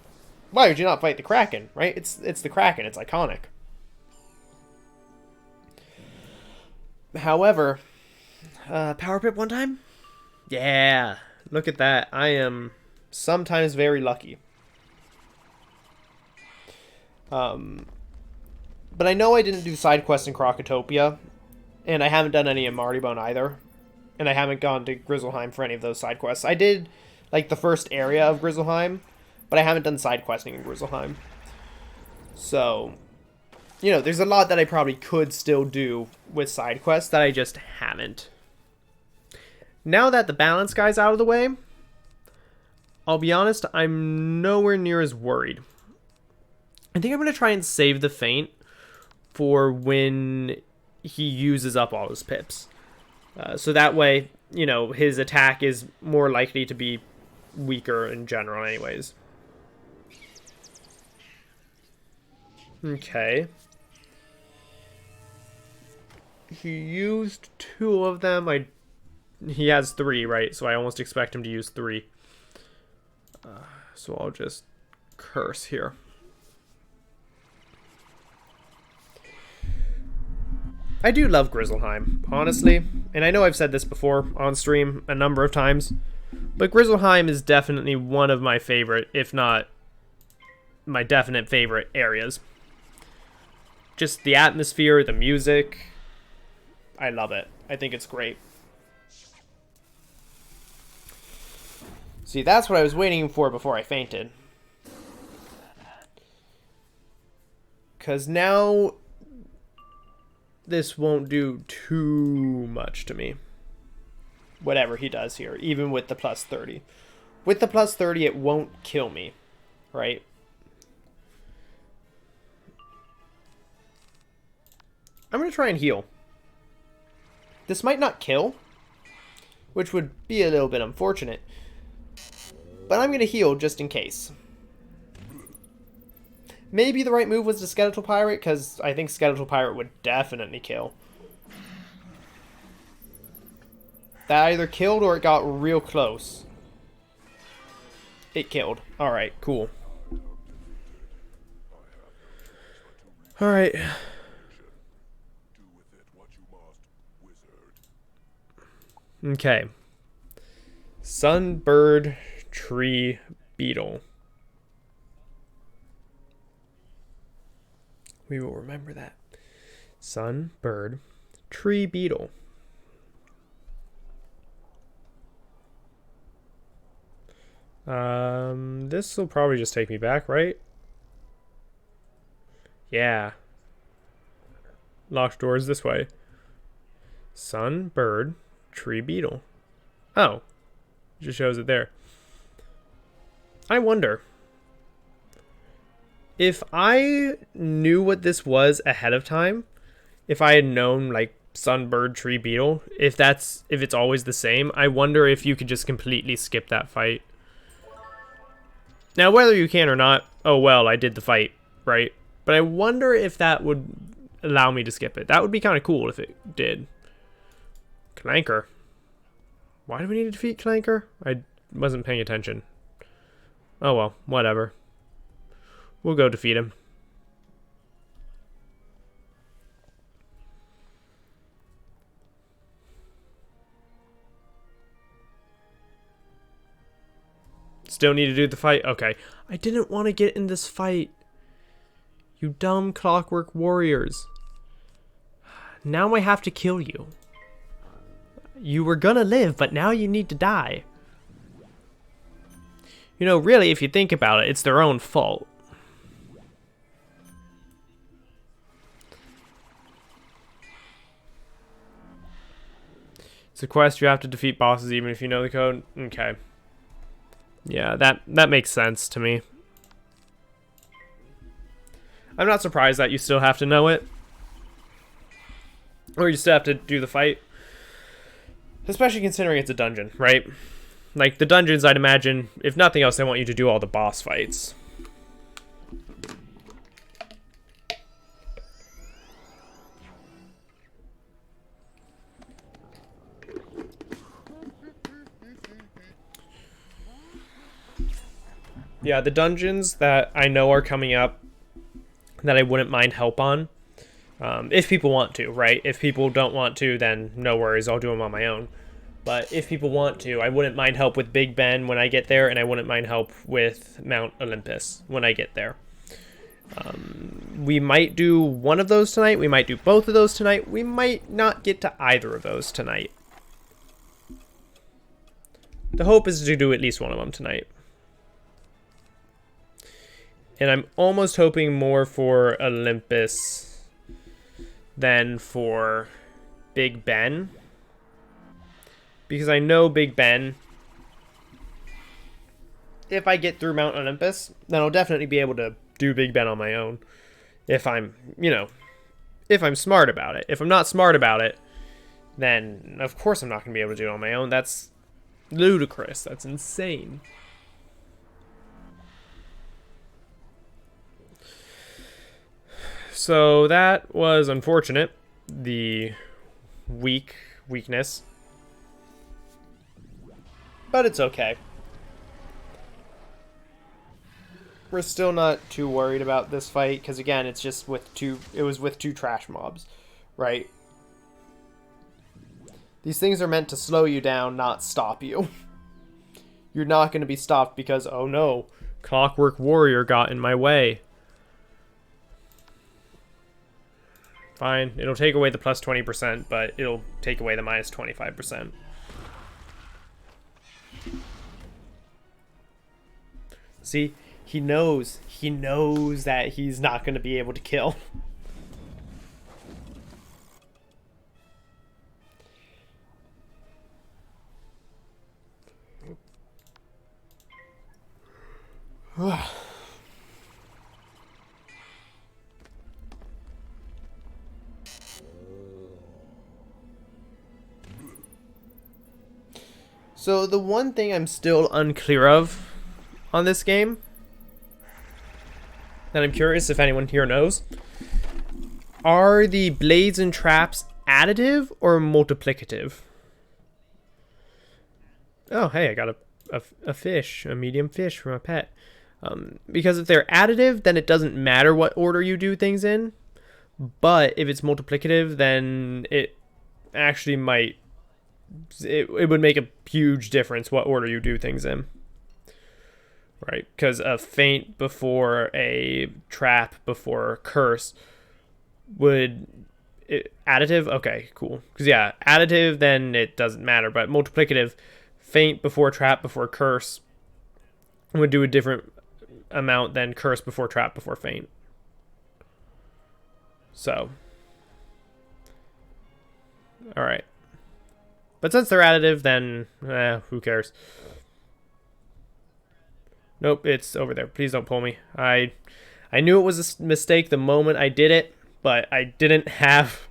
A: fight the Kraken, right? It's the Kraken, it's iconic. However, Power Pip one time? Yeah, look at that. I am sometimes very lucky. But I know I didn't do side quests in Crocotopia, and I haven't done any in Martybone either, and I haven't gone to Grizzleheim for any of those side quests. I did, like, the first area of Grizzleheim, but I haven't done side questing in Grizzleheim. So, you know, there's a lot that I probably could still do with side quests that I just haven't. Now that the balance guy's out of the way, I'll be honest, I'm nowhere near as worried. I think I'm going to try and save the Feint for when he uses up all his pips. So that way, you know, his attack is more likely to be weaker in general anyways. Okay. He used 2 of them. He has 3, right? So I almost expect him to use 3. So I'll just curse here. I do love Grizzleheim, honestly. And I know I've said this before on stream a number of times. But Grizzleheim is definitely one of my favorite, if not my definite favorite areas. Just the atmosphere, the music. I love it. I think it's great. See, that's what I was waiting for before I fainted. Because now this won't do too much to me. Whatever he does here, even with the plus 30. With the plus 30, it won't kill me, right? I'm going to try and heal. This might not kill, which would be a little bit unfortunate. But I'm going to heal just in case. Maybe the right move was to Skeletal Pirate, because I think Skeletal Pirate would definitely kill. That either killed or it got real close. It killed. Alright, cool. Alright. Okay. Sunbird Tree Beetle. We will remember that. Sunbird Tree Beetle. This will probably just take me back, right? Yeah. Locked doors this way. Sunbird Tree Beetle. Oh. Just shows it there. I wonder if I knew what this was ahead of time, if I had known, like, Sunbird Tree Beetle, if it's always the same, I wonder if you could just completely skip that fight. Now, whether you can or not, oh well, I did the fight, right? But I wonder if that would allow me to skip it. That would be kind of cool if it did. Clanker. Why do we need to defeat Clanker? I wasn't paying attention. Oh well, whatever. We'll go defeat him. Still need to do the fight? Okay. I didn't want to get in this fight. You dumb Clockwork Warriors. Now I have to kill you. You were gonna live, but now you need to die. You know, really, if you think about it, it's their own fault. It's a quest, you have to defeat bosses even if you know the code. Okay. Yeah, that makes sense to me. I'm not surprised that you still have to know it. Or you still have to do the fight. Especially considering it's a dungeon, right? Like, the dungeons, I'd imagine, if nothing else, they want you to do all the boss fights. Yeah, the dungeons that I know are coming up that I wouldn't mind help on. If people want to, right? If people don't want to, then no worries, I'll do them on my own. But if people want to, I wouldn't mind help with Big Ben when I get there, and I wouldn't mind help with Mount Olympus when I get there. We might do one of those tonight, we might do both of those tonight, we might not get to either of those tonight. The hope is to do at least one of them tonight. And I'm almost hoping more for Olympus than for Big Ben. Because I know Big Ben, if I get through Mount Olympus, then I'll definitely be able to do Big Ben on my own. If I'm, you know, if I'm smart about it. If I'm not smart about it, then of course I'm not going to be able to do it on my own. That's ludicrous. That's insane. So that was unfortunate. The weakness. But it's okay. We're still not too worried about this fight, because again, it's just with it was with two trash mobs, right? These things are meant to slow you down, not stop you. You're not going to be stopped because, oh no, Clockwork Warrior got in my way. Fine, it'll take away the plus 20%, but it'll take away the minus 25%. See, he knows that he's not going to be able to kill. So the one thing I'm still unclear of on this game, and I'm curious if anyone here knows, are the blades and traps additive or multiplicative? Oh, hey, I got a fish, a medium fish for my pet. Because if they're additive, then it doesn't matter what order you do things in. But if it's multiplicative, then it actually might... It would make a huge difference what order you do things in. Right? Because a feint before a trap before a curse would... additive? Okay, cool. Because yeah, additive, then it doesn't matter. But multiplicative, feint before trap before curse would do a different amount than curse before trap before feint. So. Alright. But since they're additive, then who cares? Nope, it's over there. Please don't pull me. I knew it was a mistake the moment I did it, but I didn't have...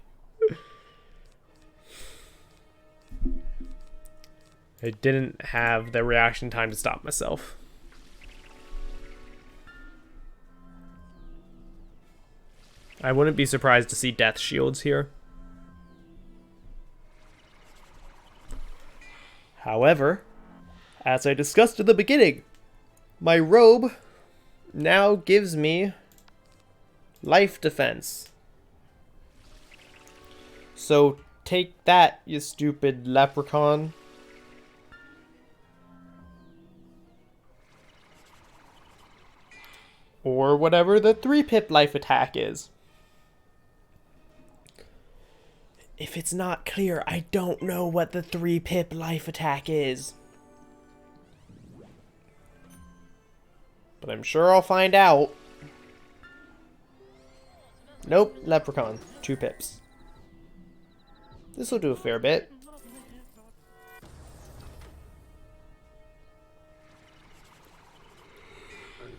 A: I didn't have the reaction time to stop myself. I wouldn't be surprised to see death shields here. However, as I discussed in the beginning, my robe now gives me life defense. So take that, you stupid leprechaun. Or whatever the 3-pip life attack is. If it's not clear, I don't know what the 3-pip life attack is. But I'm sure I'll find out. Nope, leprechaun. 2 pips. This will do a fair bit.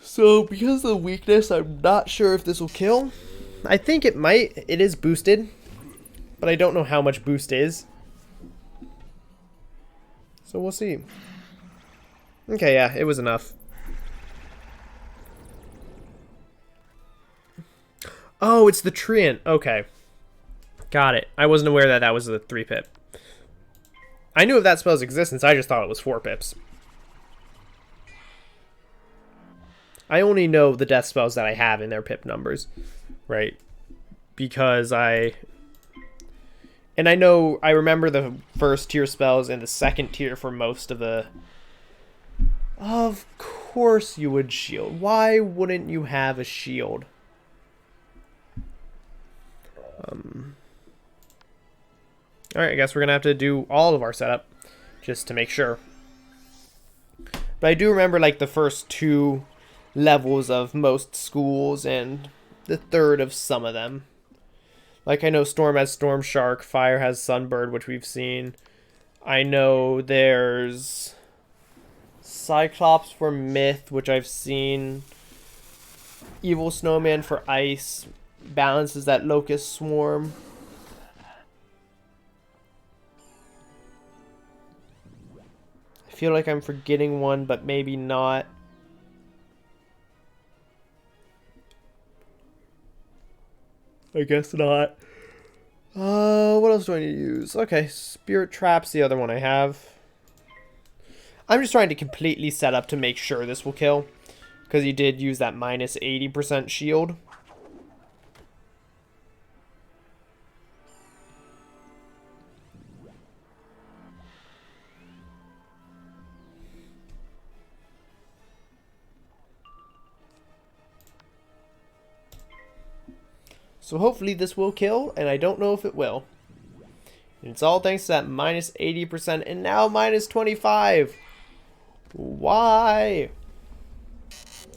A: So, because of the weakness, I'm not sure if this will kill. I think it might. It is boosted. But I don't know how much boost is. So we'll see. Okay, yeah, it was enough. Oh, it's the Treant. Okay. Got it. I wasn't aware that that was the 3-pip. I knew of that spell's existence, I just thought it was 4 pips. I only know the death spells that I have in their pip numbers, right? Because I remember the first tier spells and the second tier for most of the... Of course you would shield. Why wouldn't you have a shield? Alright, I guess we're going to have to do all of our setup just to make sure. But I do remember like the first 2 levels of most schools and the 3rd of some of them. Like I know Storm has Storm Shark, Fire has Sunbird, which we've seen. I know there's Cyclops for Myth, which I've seen. Evil Snowman for Ice. Balances that Locust Swarm. I feel like I'm forgetting one, but maybe not. I guess not. What else do I need to use? Okay, Spirit Trap's the other one I have. I'm just trying to completely set up to make sure this will kill. Because he did use that minus 80% shield. So hopefully this will kill, and I don't know if it will. And it's all thanks to that minus 80% and now minus 25. Why?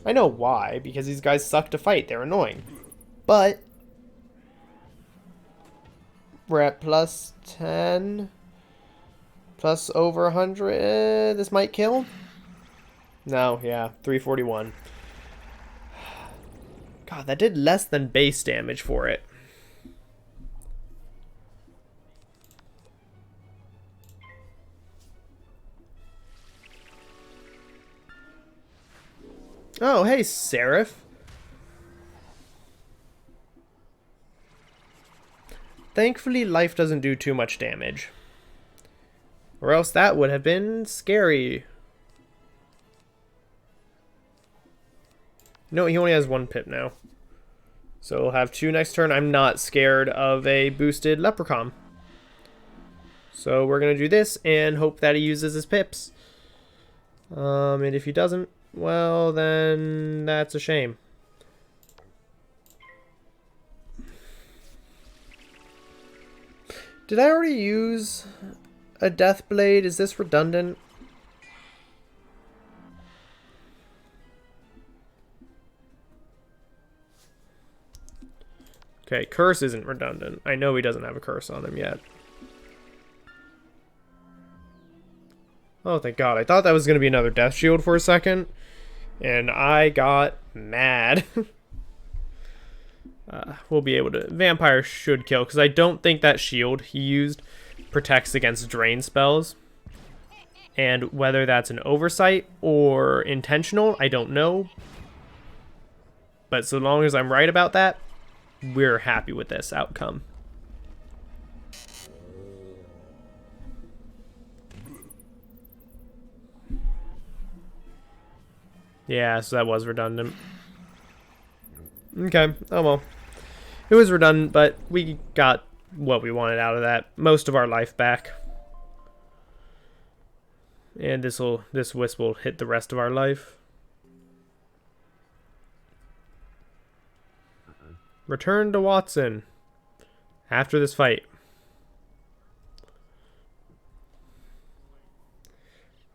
A: I know why, because these guys suck to fight. They're annoying. But we're at plus 10. Plus over 100. This might kill. No, yeah, 341. God, that did less than base damage for it. Oh, hey, Seraph. Thankfully, life doesn't do too much damage. Or else that would have been scary. No, he only has 1 pip now. So we'll have 2 next turn. I'm not scared of a boosted Leprechaun. So we're going to do this and hope that he uses his pips. And if he doesn't, well, then that's a shame. Did I already use a Death Blade? Is this redundant? Okay, curse isn't redundant. I know he doesn't have a curse on him yet. Oh, thank God. I thought that was going to be another death shield for a second. And I got mad. We'll be able to... Vampire should kill, because I don't think that shield he used protects against drain spells. And whether that's an oversight or intentional, I don't know. But so long as I'm right about that, we're happy with this outcome. Yeah, so that was redundant. Okay, oh well. It was redundant, but we got what we wanted out of that. Most of our life back. And this wisp will hit the rest of our life. Return to Watson after this fight.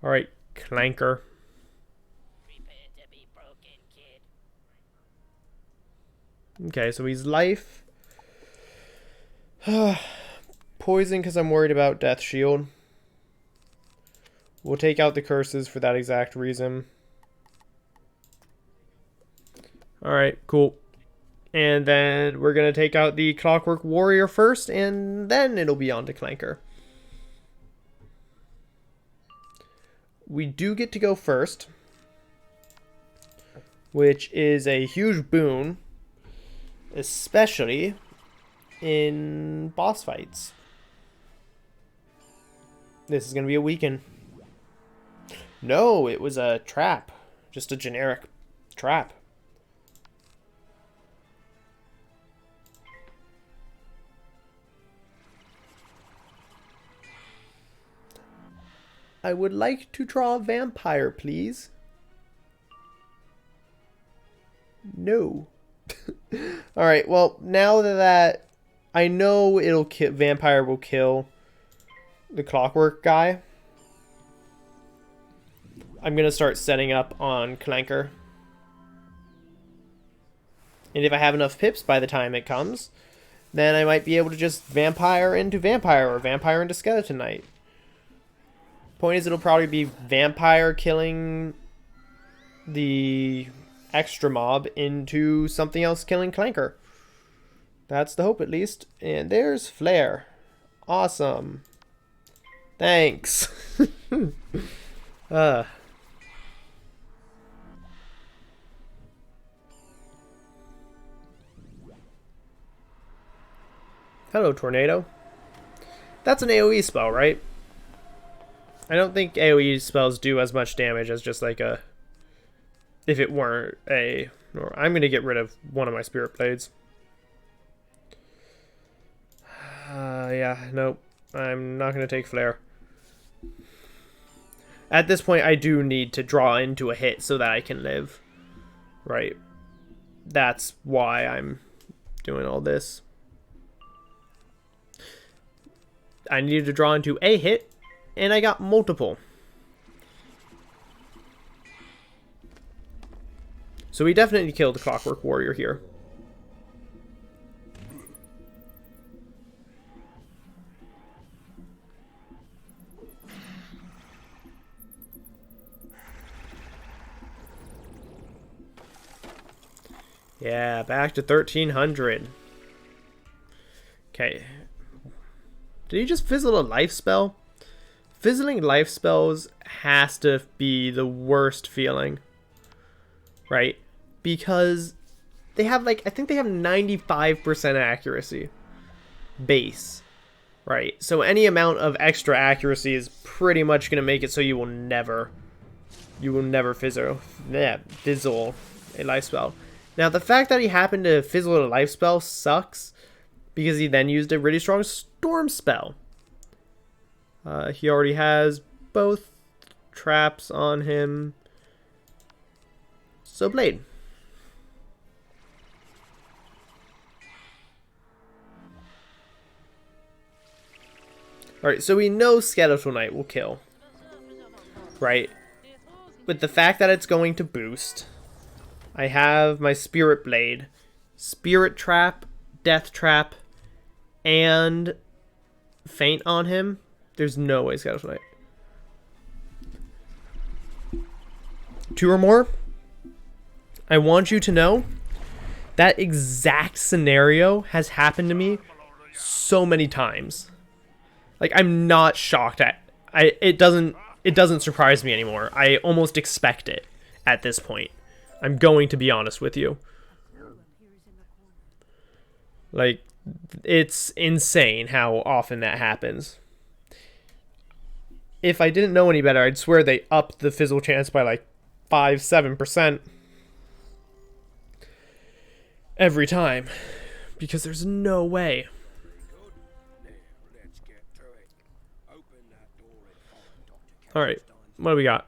A: Alright, Clanker. Okay, so he's life. Poison because I'm worried about Death Shield. We'll take out the curses for that exact reason. Alright, cool. And then we're going to take out the Clockwork Warrior first, and then it'll be on to Clanker. We do get to go first, which is a huge boon, especially in boss fights. This is going to be a weaken. No, it was a trap. Just a generic trap. I would like to draw a vampire, please. No. Alright, well, now that I know it'll kill, vampire will kill the clockwork guy, I'm going to start setting up on Clanker. And if I have enough pips by the time it comes, then I might be able to just vampire into vampire or vampire into skeleton knight. Point is, it'll probably be vampire killing the extra mob into something else killing Clanker. That's the hope, at least. And there's Flare. Awesome. Thanks. Hello, Tornado. That's an AoE spell, right? I don't think AoE spells do as much damage as just like a... If it weren't a... Or I'm going to get rid of one of my Spirit Blades. Yeah, nope. I'm not going to take Flare. At this point, I do need to draw into a hit so that I can live. Right. That's why I'm doing all this. I needed to draw into a hit, and I got multiple. So we definitely killed the Clockwork Warrior here. Yeah, back to 1300. Okay. Did he just fizzle a life spell? Fizzling life spells has to be the worst feeling. Right? Because they have like, I think they have 95% accuracy. Base. Right? So any amount of extra accuracy is pretty much going to make it so you will never fizzle a life spell. Now, the fact that he happened to fizzle a life spell sucks, because he then used a really strong storm spell. He already has both traps on him. So, Blade. Alright, so we know Skeletal Knight will kill. Right? With the fact that it's going to boost, I have my Spirit Blade, Spirit Trap, Death Trap, and Faint on him. There's no way Skeletal Knight. 2 or more. I want you to know that exact scenario has happened to me so many times. Like, I'm not shocked at it doesn't surprise me anymore. I almost expect it at this point. I'm going to be honest with you. Like, it's insane how often that happens. If I didn't know any better, I'd swear they upped the fizzle chance by like 7% every time. Because there's no way. Alright, what do we got?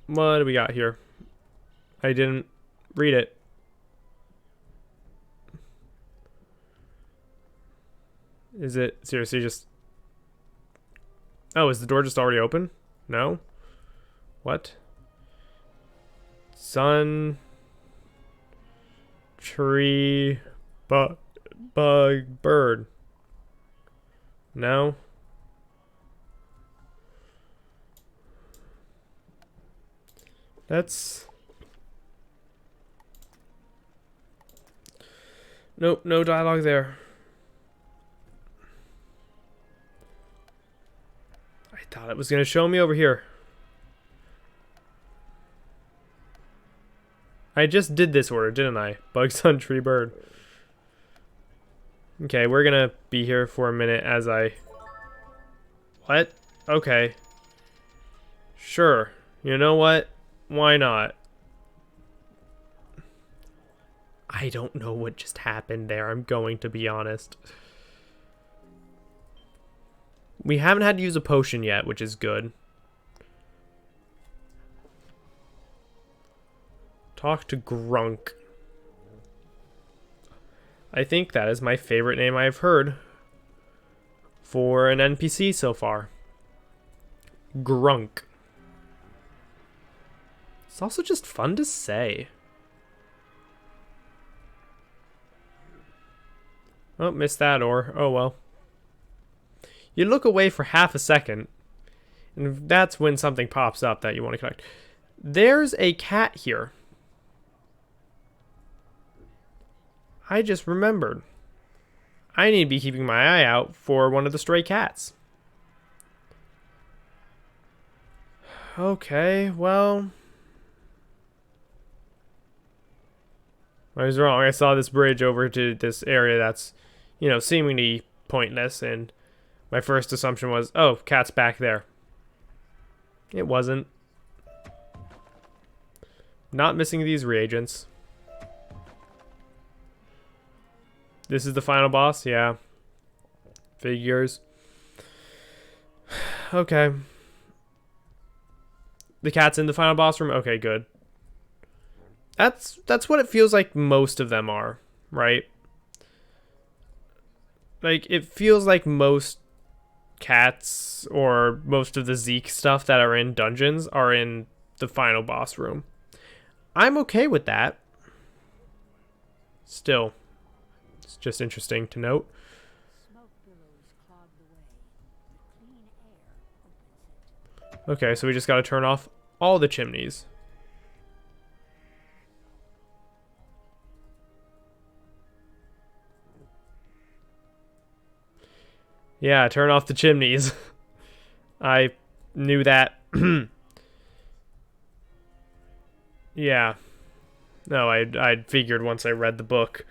A: What do we got here? I didn't read it. Is it seriously just... Oh, is the door just already open? No? What? Sun... Tree... Bug... Bird. No? That's... Nope, no dialogue there. I thought it was going to show me over here. I just did this order, didn't I? Bug, sun, tree, bird. Okay, we're going to be here for a minute as I... What? Okay. Sure. You know what? Why not? I don't know what just happened there, I'm going to be honest. We haven't had to use a potion yet, which is good. Talk to Grunk. I think that is my favorite name I've heard for an NPC so far. Grunk. It's also just fun to say. Oh, missed that or oh well. You look away for half a second, and that's when something pops up that you want to collect. There's a cat here. I just remembered. I need to be keeping my eye out for one of the stray cats. Okay, well... I was wrong. I saw this bridge over to this area that's, you know, seemingly pointless, and my first assumption was, oh, cat's back there. It wasn't. Not missing these reagents. This is the final boss? Yeah. Figures. Okay. The cat's in the final boss room? Okay, good. That's what it feels like most of them are, right? Like, it feels like most cats or most of the Zeke stuff that are in dungeons are in the final boss room. I'm okay with that. Still, it's just interesting to note. Okay, so we just gotta turn off all the chimneys. Yeah, turn off the chimneys. I knew that. Yeah. No, I'd figured once I read the book.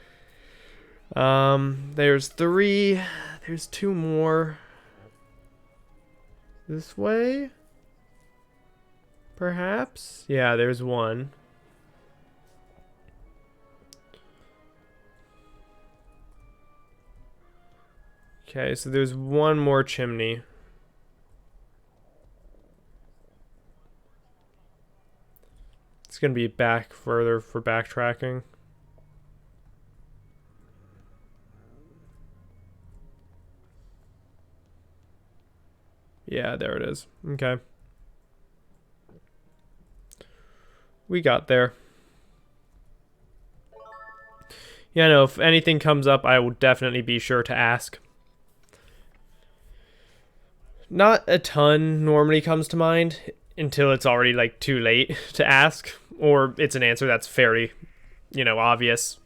A: There's 3. There's 2 more. This way? Perhaps? Yeah, there's 1. Okay, so there's 1 more chimney. It's gonna be back further for backtracking. Yeah, there it is. Okay. We got there. Yeah, no, if anything comes up, I will definitely be sure to ask. Not a ton normally comes to mind until it's already, like, too late to ask. Or it's an answer that's fairly, you know, obvious.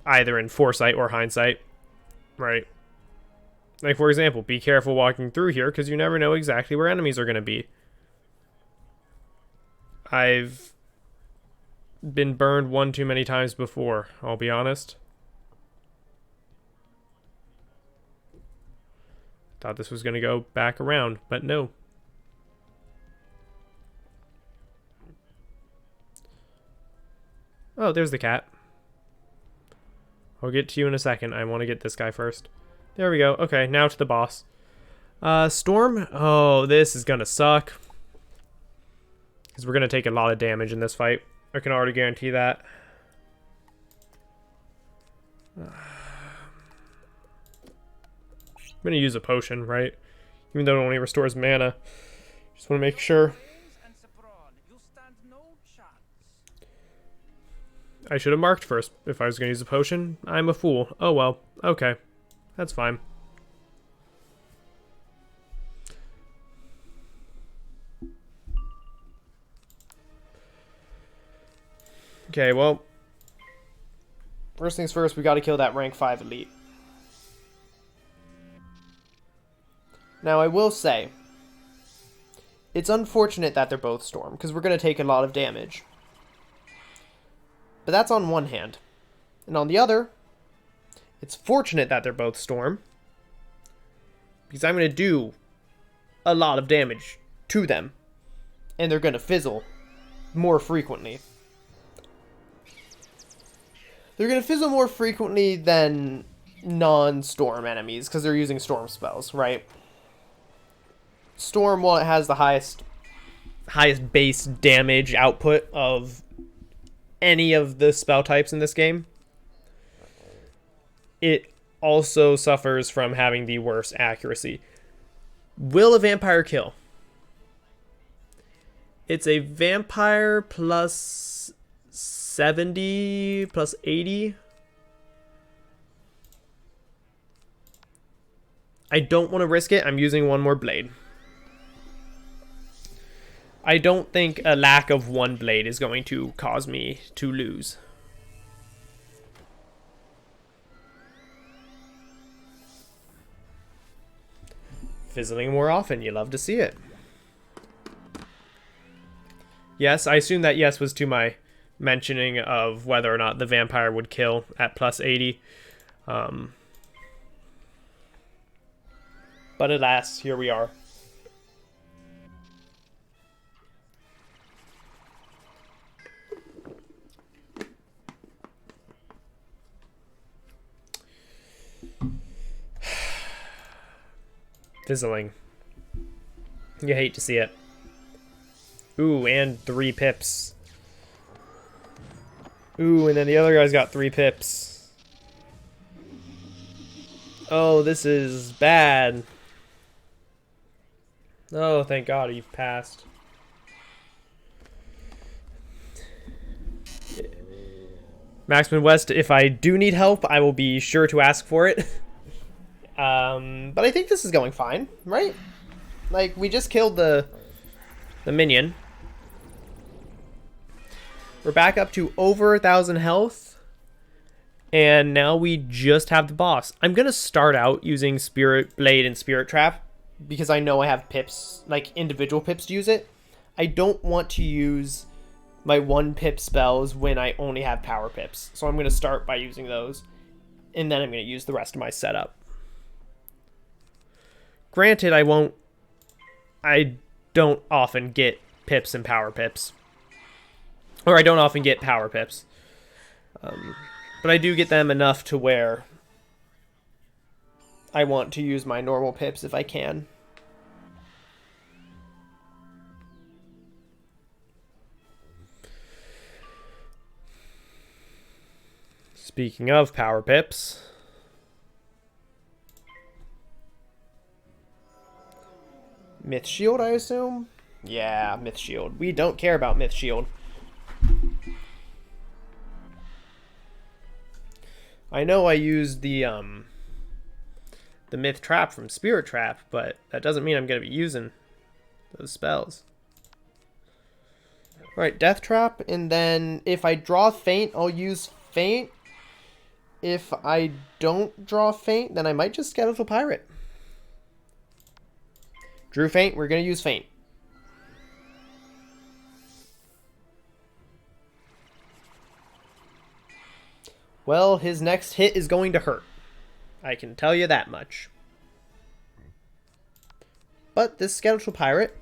A: Either in foresight or hindsight. Right? Like, for example, be careful walking through here because you never know exactly where enemies are going to be. I've been burned 1 too many times before, I'll be honest. Thought this was going to go back around, but no. Oh, there's the cat. I'll get to you in a second. I want to get this guy first. There we go. Okay, now to the boss. Storm? Oh, this is gonna suck. Because we're gonna take a lot of damage in this fight. I can already guarantee that. I'm gonna use a potion, right? Even though it only restores mana. Just want to make sure. I should have marked first if I was going to use a potion. I'm a fool. Oh well. Okay. That's fine. Okay, well. First things first, we got to kill that rank 5 elite. Now, I will say, it's unfortunate that they're both Storm, because we're going to take a lot of damage. But that's on one hand. And on the other, it's fortunate that they're both Storm, because I'm going to do a lot of damage to them. And they're going to fizzle more frequently. They're going to fizzle more frequently than non-Storm enemies, because they're using Storm spells, right? Storm, while it has the highest base damage output of any of the spell types in this game, it also suffers from having the worst accuracy. Will a vampire kill? It's a vampire plus 70 plus 80. I don't want to risk it. I'm using one more blade. I don't think a lack of one blade is going to cause me to lose. Fizzling more often, you love to see it. Yes, I assume that yes was to my mentioning of whether or not the vampire would kill at plus 80. But alas, here we are. Fizzling. You hate to see it. Ooh, and 3 pips. Ooh, and then the other guy's got 3 pips. Oh, this is bad. Oh, thank God you've passed. Maxman West, if I do need help, I will be sure to ask for it. But I think this is going fine, right? Like, we just killed the minion. We're back up to over 1,000 health. And now we just have the boss. I'm going to start out using Spirit Blade and Spirit Trap, because I know I have pips, like individual pips to use it. I don't want to use my 1 pip spells when I only have power pips. So I'm going to start by using those. And then I'm going to use the rest of my setup. Granted, I don't often get pips and power pips. Or I don't often get power pips. But I do get them enough to where I want to use my normal pips if I can. Speaking of power pips, Myth Shield, I assume? Yeah, Myth Shield. We don't care about Myth Shield. I know I used the Myth Trap from Spirit Trap, but that doesn't mean I'm going to be using those spells. Alright, Death Trap, and then if I draw Feint, I'll use Feint. If I don't draw Feint, then I might just Skeletal Pirate. Drew Feint, we're going to use Feint. Well, his next hit is going to hurt. I can tell you that much. But this Skeletal Pirate,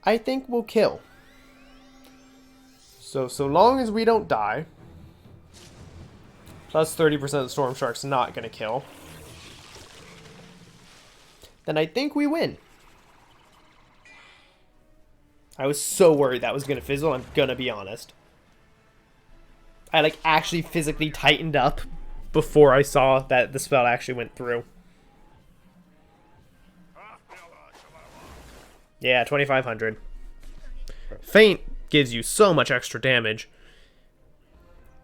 A: I think will kill. So long as we don't die, Plus 30% Storm Shark's not gonna kill. Then I think we win. I was so worried that was gonna fizzle, I'm gonna be honest. I like actually physically tightened up before I saw that the spell actually went through. Yeah, 2500. Feint gives you so much extra damage.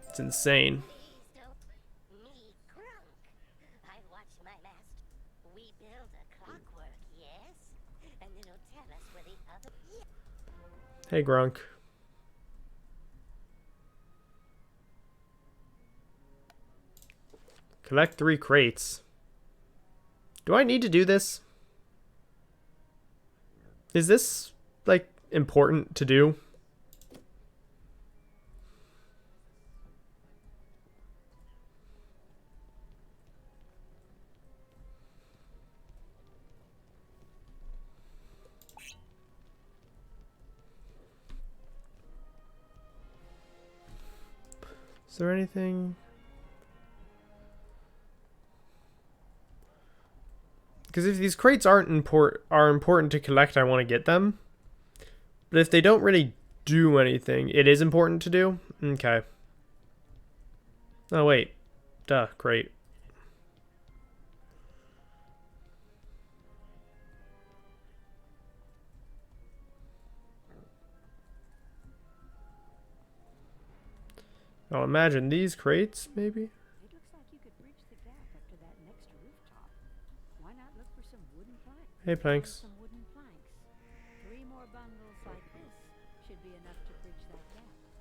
A: It's insane. Hey, Grunk. Collect 3 crates. Do I need to do this? Is this, like, important to do? Is there anything? Because if these crates are important to collect, I want to get them. But if they don't really do anything, it is important to do? Okay. Oh, wait. Duh, crate. I'll imagine these crates, maybe?
B: It looks like you could bridge the gap up to that next rooftop. Why not look for some wooden planks?
A: Hey, planks.
B: Some wooden planks. 3 more bundles like this should be enough to bridge that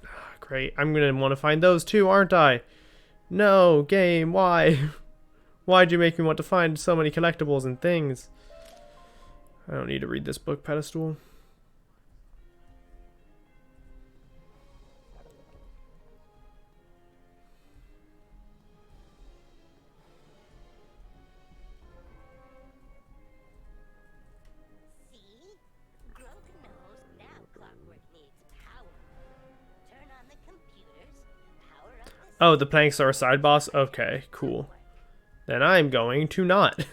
B: gap.
A: Great. I'm going to want to find those too, aren't I? No, game, why? Why'd you make me want to find so many collectibles and things? I don't need to read this book, Pedestal. Oh, the planks are a side boss? Okay, cool. Then I'm going to not.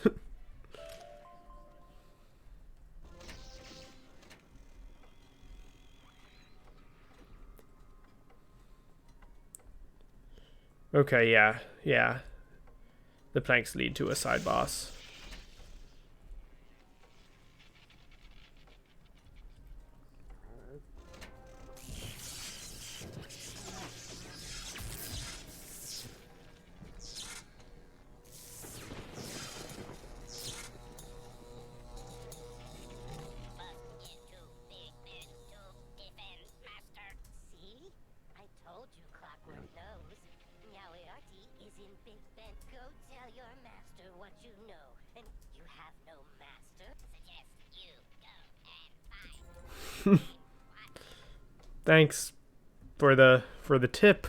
A: Okay, yeah. The planks lead to a side boss. Thanks for the tip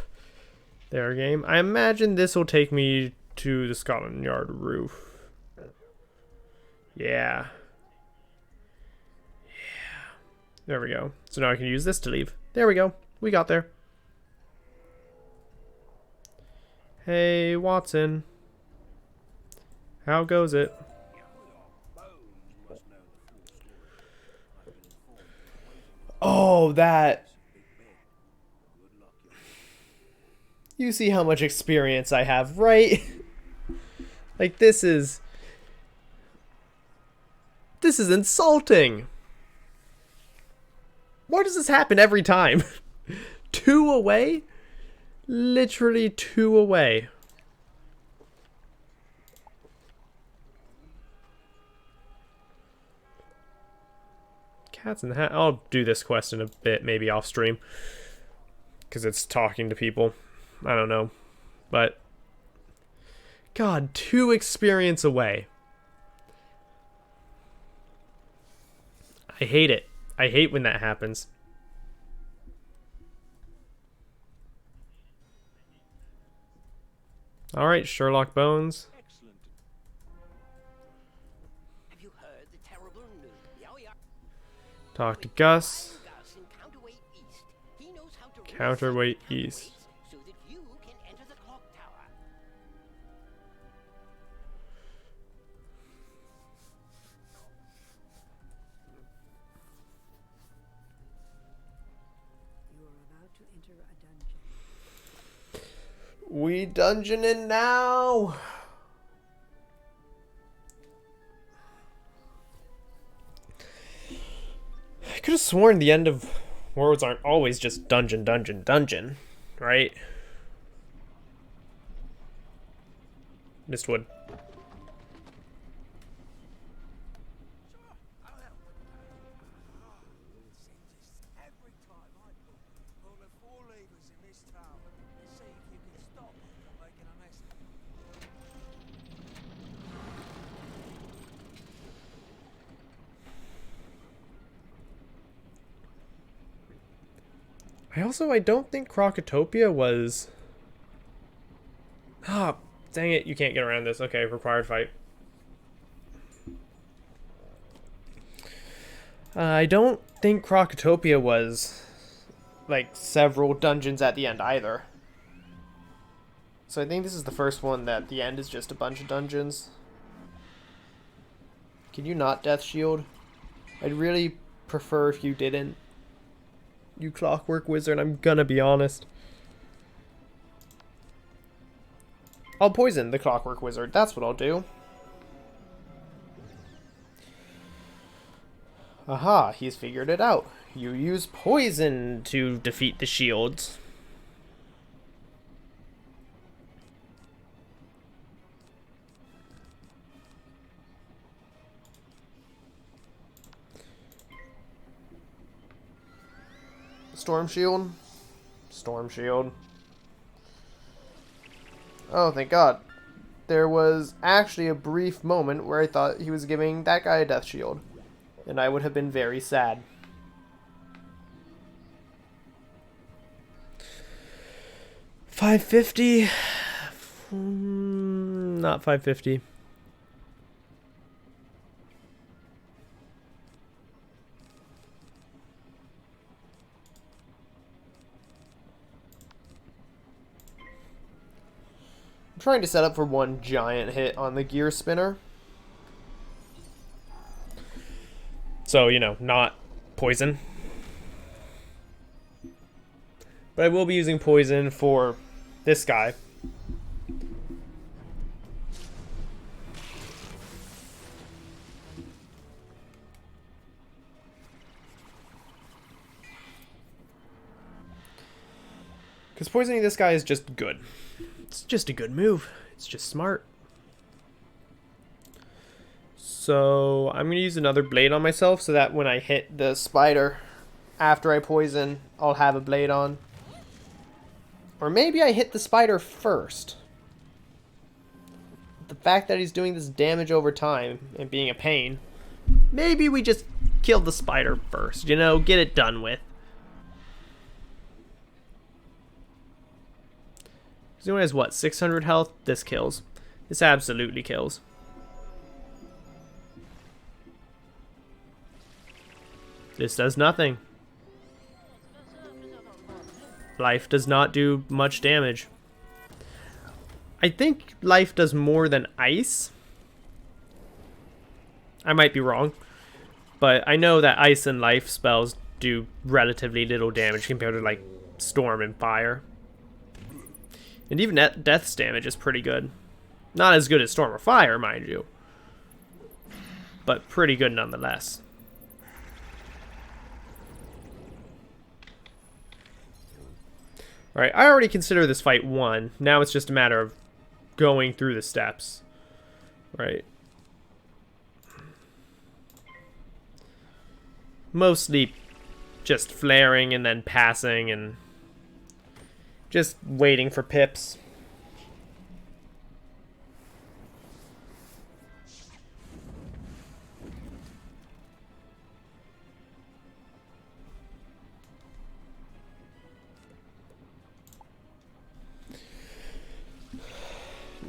A: there, game. I imagine this will take me to the Scotland Yard roof. Yeah. There we go. So now I can use this to leave. There we go. We got there. Hey, Watson. How goes it? Oh, that... You see how much experience I have, right? Like, this is insulting. Why does this happen every time? 2 away? Literally 2 away. Cats in the Hat. I'll do this quest in a bit, maybe off stream. Because it's talking to people. I don't know. But God, 2 experience away. I hate it. I hate when that happens. Alright, Sherlock Bones.
C: Have you heard the terrible news?
A: Talk to Gus.
C: He knows how to
A: Counterweight East.
C: so that you can enter the clock tower.
A: we dungeoning now? I could have sworn the end of worlds aren't always just dungeon, dungeon, dungeon, right? Mistwood.
C: Every time I pull the 4 levers in this tower and see if you can stop me from making a mess of it.
A: I don't think Crocotopia was... Ah, dang it, you can't get around this. Okay, required fight. I don't think Crocotopia was, like, several dungeons at the end either. So I think this is the first one that the end is just a bunch of dungeons. Can you not Death Shield? I'd really prefer if you didn't. You Clockwork Wizard, I'm gonna be honest. I'll poison the Clockwork Wizard, that's what I'll do. Aha, he's figured it out. You use poison to defeat the shields. Storm Shield. Storm Shield. Oh, thank God. There was actually a brief moment where I thought he was giving that guy a Death Shield. And I would have been very sad. $550? Not $550. I'm trying to set up for one giant hit on the gear spinner. So, you know, not poison. But I will be using poison for this guy. Because poisoning this guy is just good. It's just a good move. It's just smart. So I'm going to use another blade on myself so that when I hit the spider after I poison, I'll have a blade on. Or maybe I hit the spider first. The fact that he's doing this damage over time and being a pain, maybe we just kill the spider first, you know, get it done with. He only has, what, 600 health? This kills. This absolutely kills. This does nothing. Life does not do much damage. I think life does more than ice. I might be wrong. But I know that ice and life spells do relatively little damage compared to, like, storm and fire. And even death's damage is pretty good. Not as good as storm or fire, mind you. But pretty good nonetheless. Alright, I already consider this fight won. Now it's just a matter of going through the steps. Right. Mostly just flaring and then passing and just waiting for pips.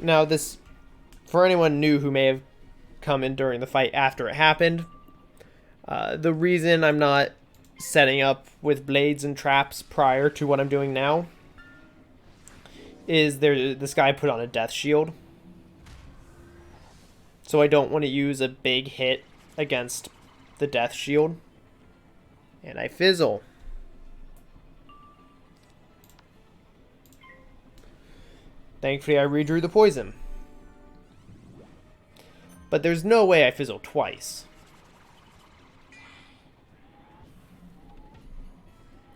A: Now this, for anyone new who may have come in during the fight after it happened, the reason I'm not setting up with blades and traps prior to what I'm doing now is this guy put on a death shield. So I don't want to use a big hit against the death shield. And I fizzle. Thankfully, I redrew the poison. But there's no way I fizzle twice.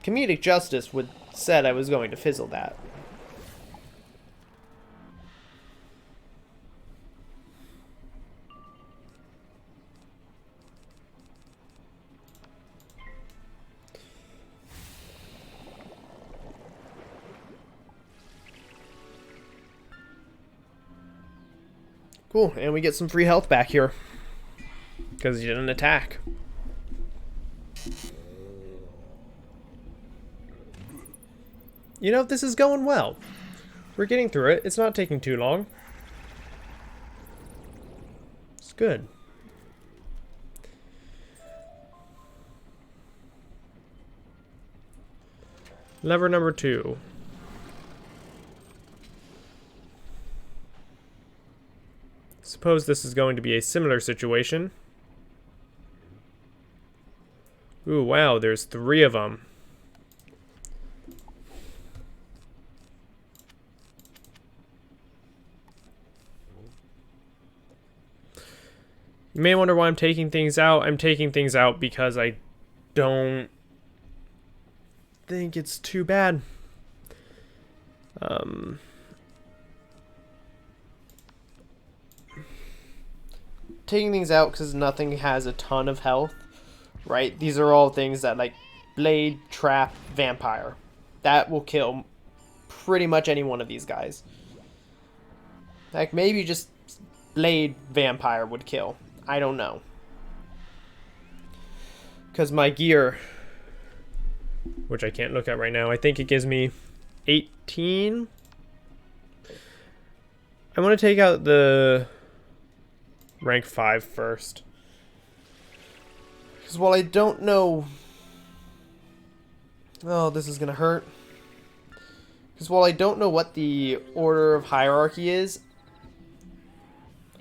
A: Comedic justice would said I was going to fizzle that. Cool, and we get some free health back here. Because he didn't attack. You know, this is going well. We're getting through it. It's not taking too long. It's good. Lever number 2. Suppose this is going to be a similar situation. Ooh, wow, there's 3 of them. You may wonder why I'm taking things out. I'm taking things out because I don't think it's too bad. Taking things out because nothing has a ton of health, right? These are all things that, like, blade, trap, vampire. That will kill pretty much any one of these guys. Like, maybe just blade vampire would kill. I don't know. Because my gear, which I can't look at right now, I think it gives me 18. I want to take out the rank 5 first. Because while I don't know... Oh, this is going to hurt. Because while I don't know what the order of hierarchy is,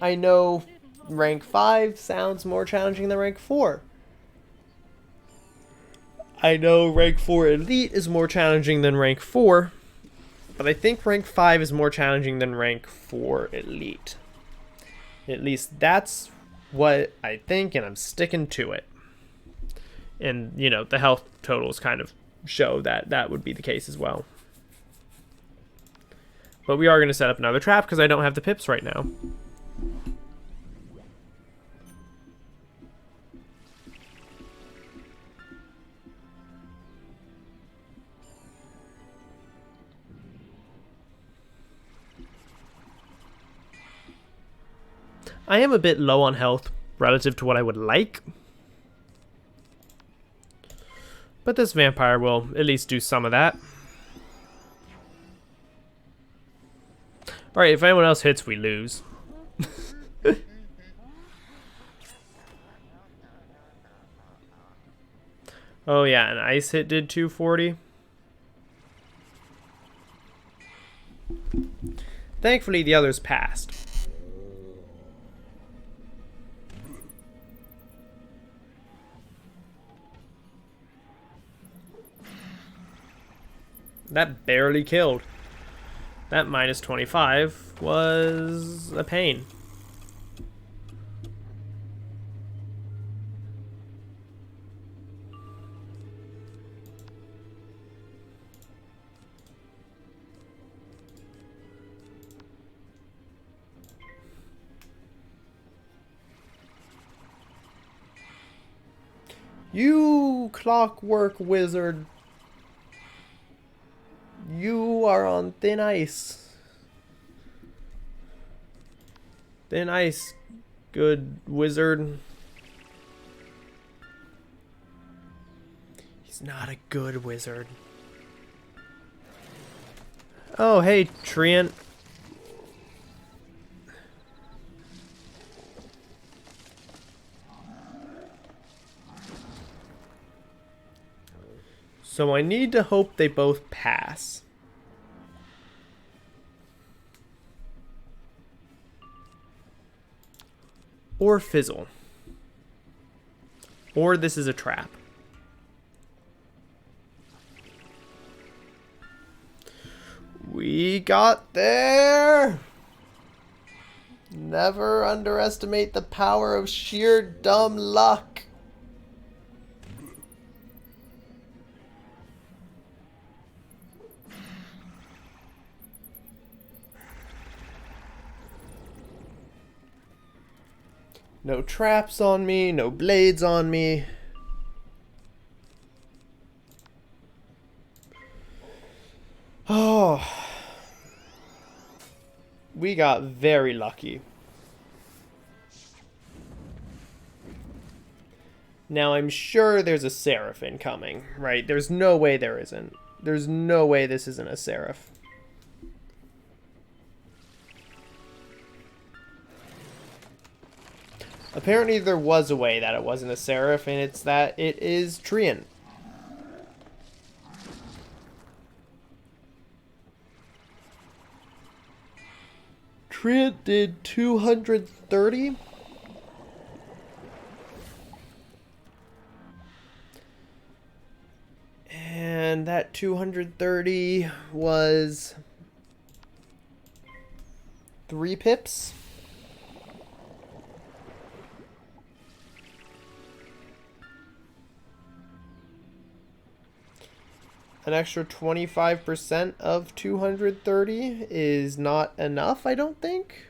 A: I know rank 5 sounds more challenging than rank 4. I know rank 4 elite is more challenging than rank 4, but I think rank 5 is more challenging than rank 4 elite. At least that's what I think, and I'm sticking to it. And, you know, the health totals kind of show that that would be the case as well. But we are going to set up another trap because I don't have the pips right now. I am a bit low on health relative to what I would like. But this vampire will at least do some of that. Alright, if anyone else hits, we lose. Oh yeah, an ice hit did 240. Thankfully, the others passed. That barely killed. That minus 25 was a pain. You clockwork wizard. You are on thin ice. Thin ice, good wizard. He's not a good wizard. Oh, hey, Treant. So I need to hope they both pass. Or fizzle. Or this is a trap. We got there! Never underestimate the power of sheer dumb luck. No traps on me, no blades on me. Oh. We got very lucky. Now I'm sure there's a seraph incoming, right? There's no way there isn't. There's no way this isn't a seraph. Apparently there was a way that it wasn't a seraph, and it's that it is Treant. Treant did 230. And that 230 was 3 pips. An extra 25% of 230 is not enough, I don't think.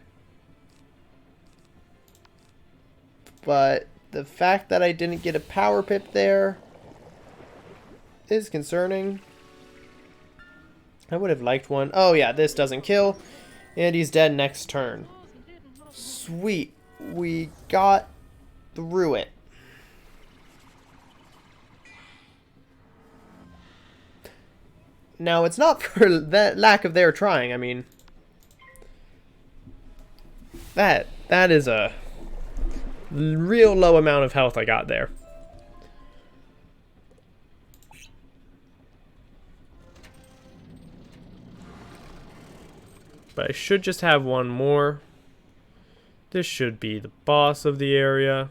A: But the fact that I didn't get a power pip there is concerning. I would have liked one. Oh yeah, this doesn't kill. And he's dead next turn. Sweet. We got through it. Now, it's not for that lack of their trying. I mean, that is a real low amount of health I got there. But I should just have one more. This should be the boss of the area,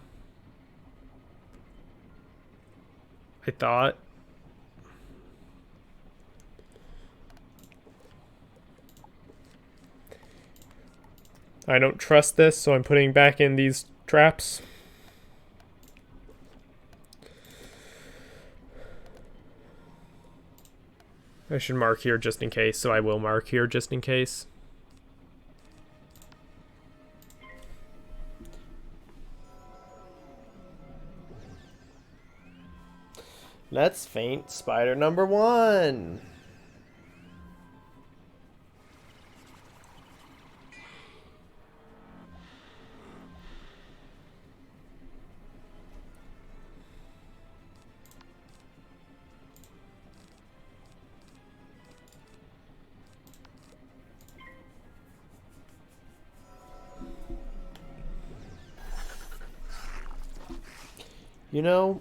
A: I thought. I don't trust this, so I'm putting back in these traps. I should mark here just in case, so I will mark here just in case. Let's faint spider number 1. You know,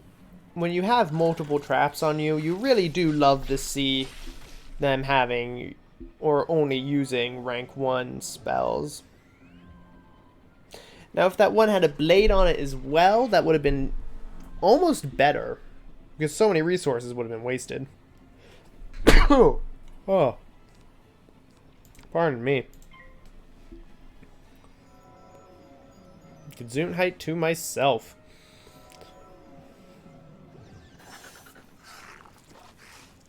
A: when you have multiple traps on you, you really do love to see them having or only using rank 1 spells. Now, if that one had a blade on it as well, that would have been almost better, because so many resources would have been wasted. Oh. Pardon me. Gesundheit to myself.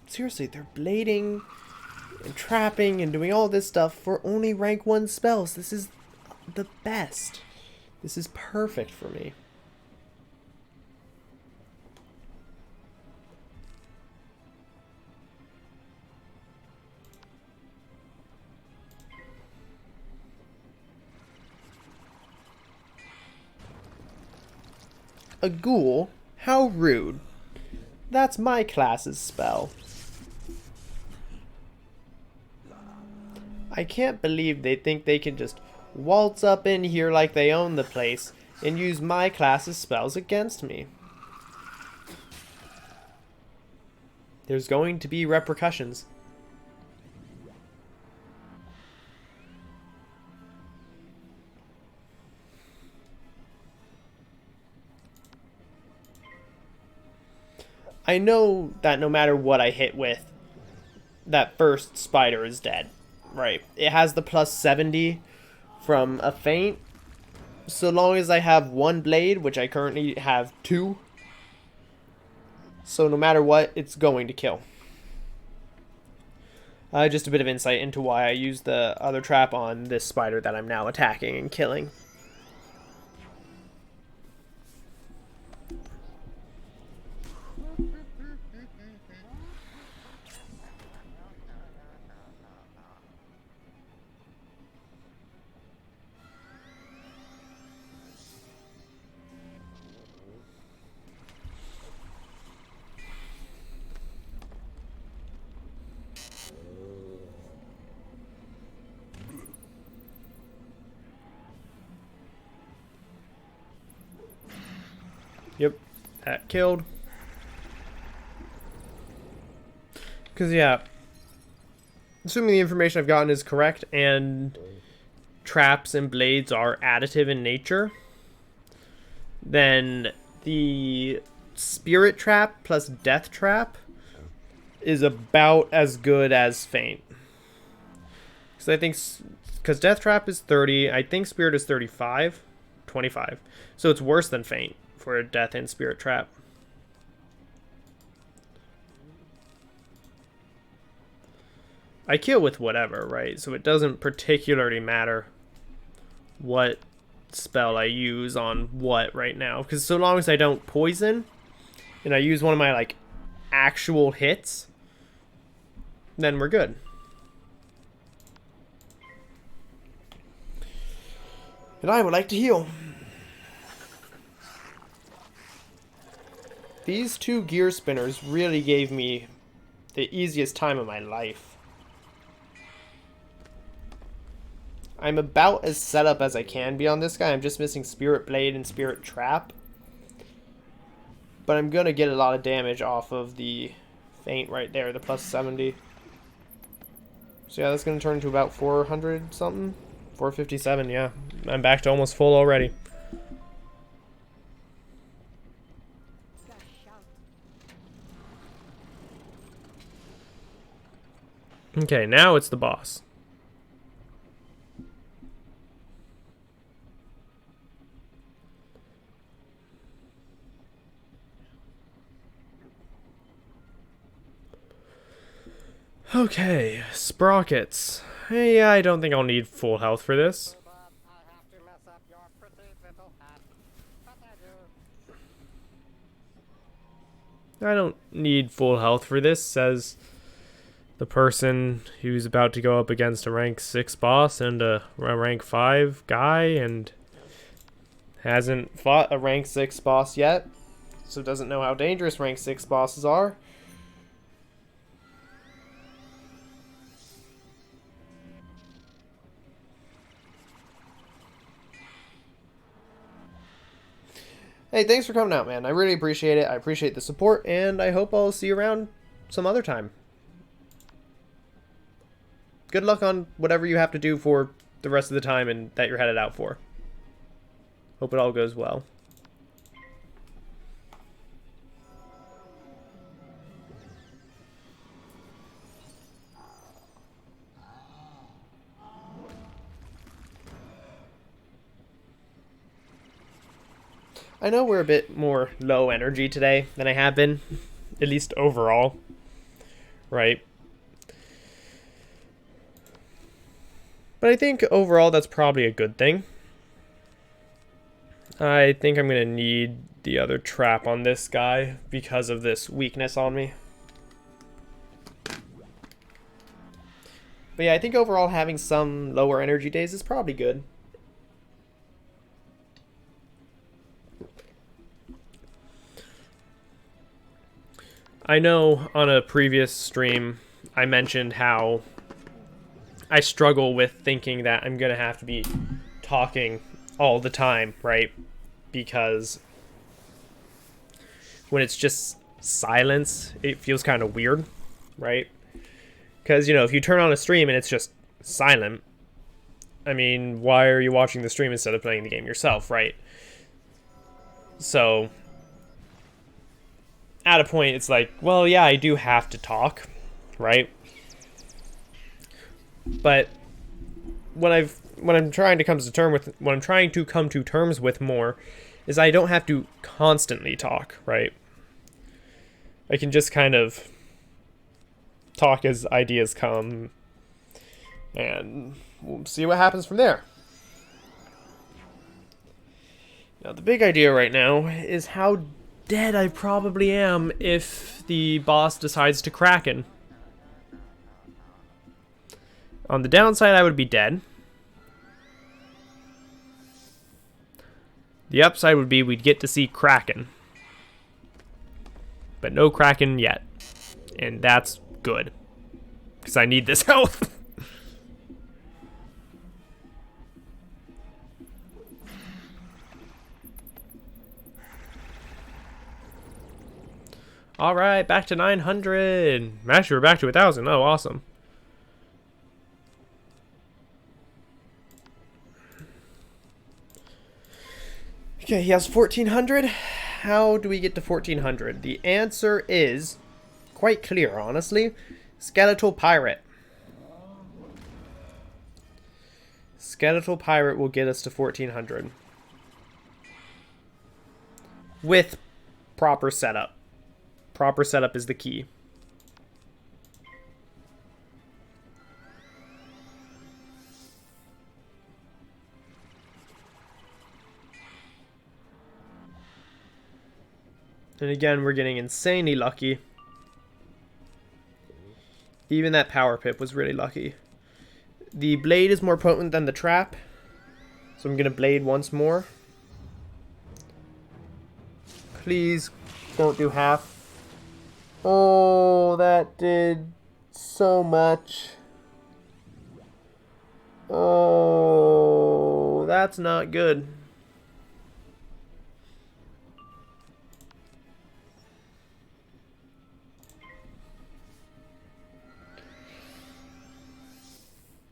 A: Seriously, they're blading and trapping and doing all this stuff for only rank 1 spells. This is the best. This is perfect for me. A ghoul? How rude. That's my class's spell. I can't believe they think they can just waltz up in here like they own the place and use my class's spells against me. There's going to be repercussions. I know that no matter what I hit with, that first spider is dead. right? It has the plus 70 from a feint. So long as I have one blade, which I currently have 2. So no matter what, it's going to kill. Just a bit of insight into why I used the other trap on this spider that I'm now attacking and killing. Yep, that killed. Because, yeah, assuming the information I've gotten is correct and traps and blades are additive in nature, then the spirit trap plus death trap is about as good as feint. Because I think, because death trap is 30, I think spirit is 35, 25. So it's worse than feint for a death and spirit trap. I kill with whatever, right? So it doesn't particularly matter what spell I use on what right now. Because so long as I don't poison, and I use one of my, like, actual hits, then we're good. And I would like to heal. These 2 gear spinners really gave me the easiest time of my life. I'm about as set up as I can be on this guy. I'm just missing Spirit Blade and Spirit Trap. But I'm going to get a lot of damage off of the feint right there, the plus 70. So yeah, that's going to turn into about 400 something. 457, yeah. I'm back to almost full already. Okay, now it's the boss. Okay, sprockets. Yeah, I don't think I'll need full health for this. I don't need full health for this, says the person who's about to go up against a rank 6 boss and a rank 5 guy and hasn't fought a rank 6 boss yet, so doesn't know how dangerous rank 6 bosses are. Hey, thanks for coming out, man. I really appreciate it. I appreciate the support, and I hope I'll see you around some other time. Good luck on whatever you have to do for the rest of the time and that you're headed out for. Hope it all goes well. I know we're a bit more low energy today than I have been, at least overall, right? But I think overall that's probably a good thing. I think I'm going to need the other trap on this guy because of this weakness on me. But yeah, I think overall having some lower energy days is probably good. I know on a previous stream I mentioned how I struggle with thinking that I'm going to have to be talking all the time, right? Because when it's just silence, it feels kind of weird, right? Because, you know, if you turn on a stream and it's just silent, I mean, why are you watching the stream instead of playing the game yourself, right? So at a point, it's like, well, yeah, I do have to talk, right? But what I'm trying to come to terms with more is I don't have to constantly talk, right? I can just kind of talk as ideas come, and we'll see what happens from there. Now, the big idea right now is how dead I probably am if the boss decides to Kraken. On the downside, I would be dead. The upside would be we'd get to see Kraken. But no Kraken yet. And that's good. Because I need this health. Alright, back to 900. Actually, we're back to 1,000. Oh, awesome. Okay, he has 1,400. How do we get to 1,400? The answer is quite clear, honestly. Skeletal Pirate. Skeletal Pirate will get us to 1,400. With proper setup. Proper setup is the key. And again, we're getting insanely lucky. Even that power pip was really lucky. The blade is more potent than the trap. So I'm going to blade once more. Please don't do half. Oh, that did so much. Oh, that's not good.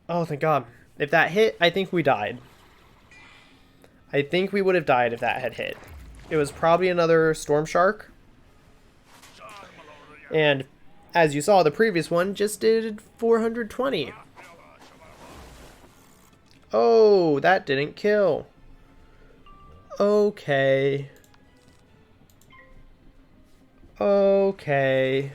A: Oh, thank God. If that hit, I think we died. I think we would have died if that had hit. It was probably another Storm Shark. And as you saw, the previous one just did 420. Oh, that didn't kill. Okay. Okay.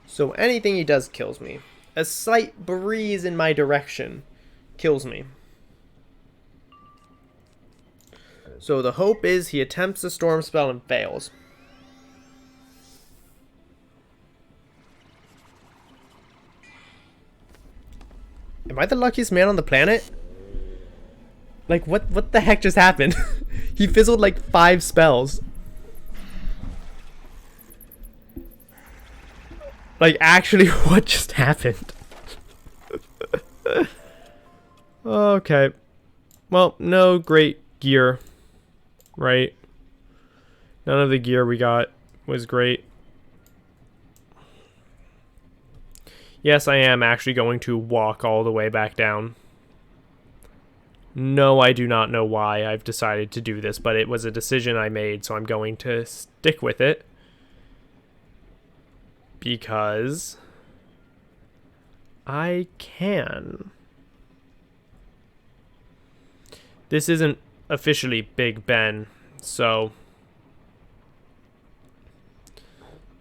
A: So anything he does kills me. A slight breeze in my direction kills me. So the hope is he attempts the storm spell and fails. Am I the luckiest man on the planet? Like, what the heck just happened? He fizzled like 5 spells. Like, actually, what just happened? Okay. Well, no great gear. Right? None of the gear we got was great. Yes, I am actually going to walk all the way back down. No, I do not know why I've decided to do this, but it was a decision I made, so I'm going to stick with it. Because I can. This isn't officially Big Ben, so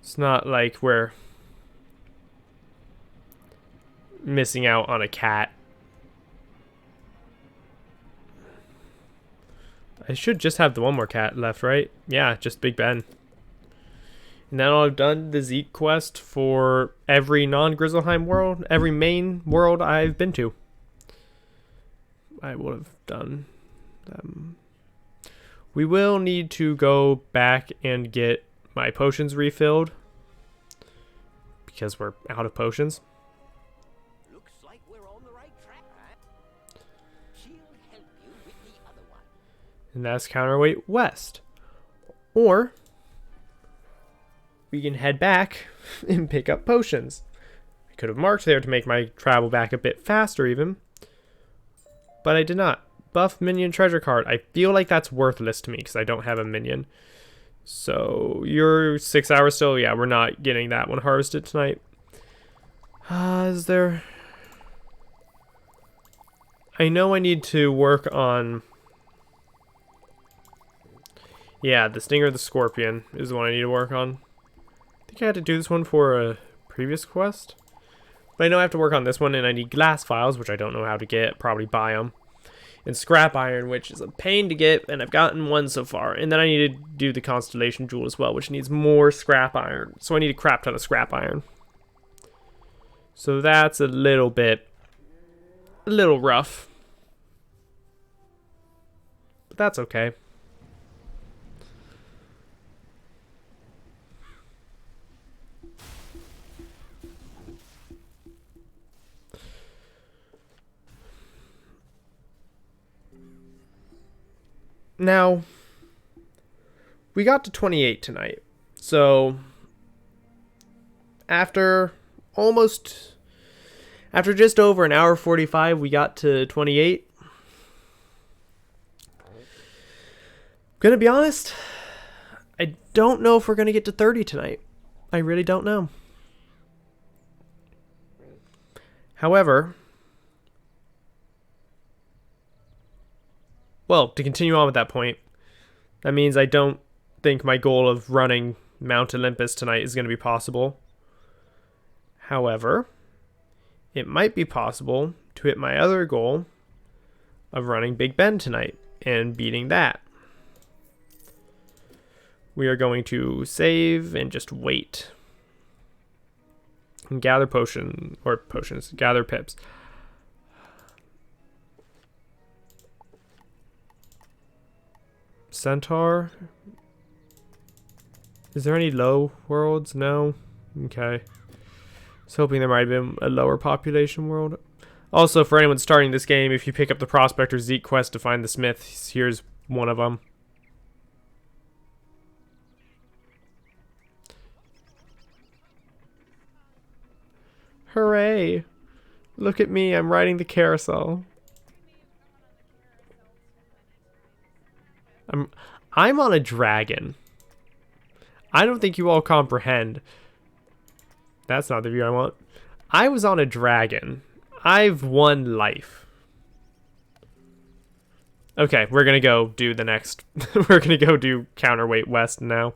A: it's not like we're missing out on a cat. I should just have the one more cat left, right? Yeah, just Big Ben. And then I've done the Zeke quest for every non-Grizzleheim world, every main world I've been to. I would have done them. We will need to go back and get my potions refilled because we're out of potions.
C: Looks like we're on the right track. She'll help you with the other one.
A: And that's counterweight west. Or we can head back and pick up potions. I could have marked there to make my travel back a bit faster even, but I did not. Buff minion treasure card. I feel like that's worthless to me because I don't have a minion. So you're 6 hours still. Yeah, we're not getting that one harvested tonight. Is there... I know I need to work on... Yeah, the Stinger of the Scorpion is the one I need to work on. I think I had to do this one for a previous quest. But I know I have to work on this one, and I need glass files, which I don't know how to get. Probably buy them. And scrap iron, which is a pain to get, and I've gotten one so far. And then I need to do the Constellation Jewel as well, which needs more scrap iron. So I need a crap ton of scrap iron. So that's a little rough. But that's okay. Now, we got to 28 tonight. So, after just over an hour 45, we got to 28. Gonna be honest, I don't know if we're gonna get to 30 tonight. I really don't know. However, well, to continue on with that point, that means I don't think my goal of running Mount Olympus tonight is going to be possible. However, it might be possible to hit my other goal of running Big Ben tonight and beating that. We are going to save and just wait. And gather gather pips. Centaur? Is there any low worlds? No? Okay. I was hoping there might have been a lower population world. Also, for anyone starting this game, if you pick up the Prospector Zeke quest to find the Smith, here's one of them. Hooray! Look at me, I'm riding the carousel. I'm on a dragon. I don't think you all comprehend. That's not the view I want. I was on a dragon. I've won life. Okay, we're gonna go do the next. We're gonna go do Counterweight West now.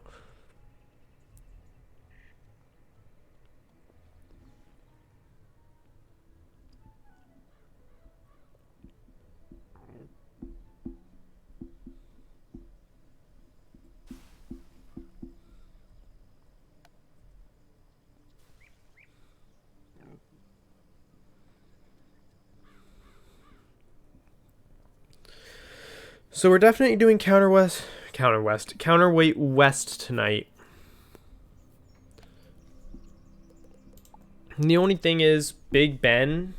A: So we're definitely doing Counterweight West tonight. And the only thing is, Big Ben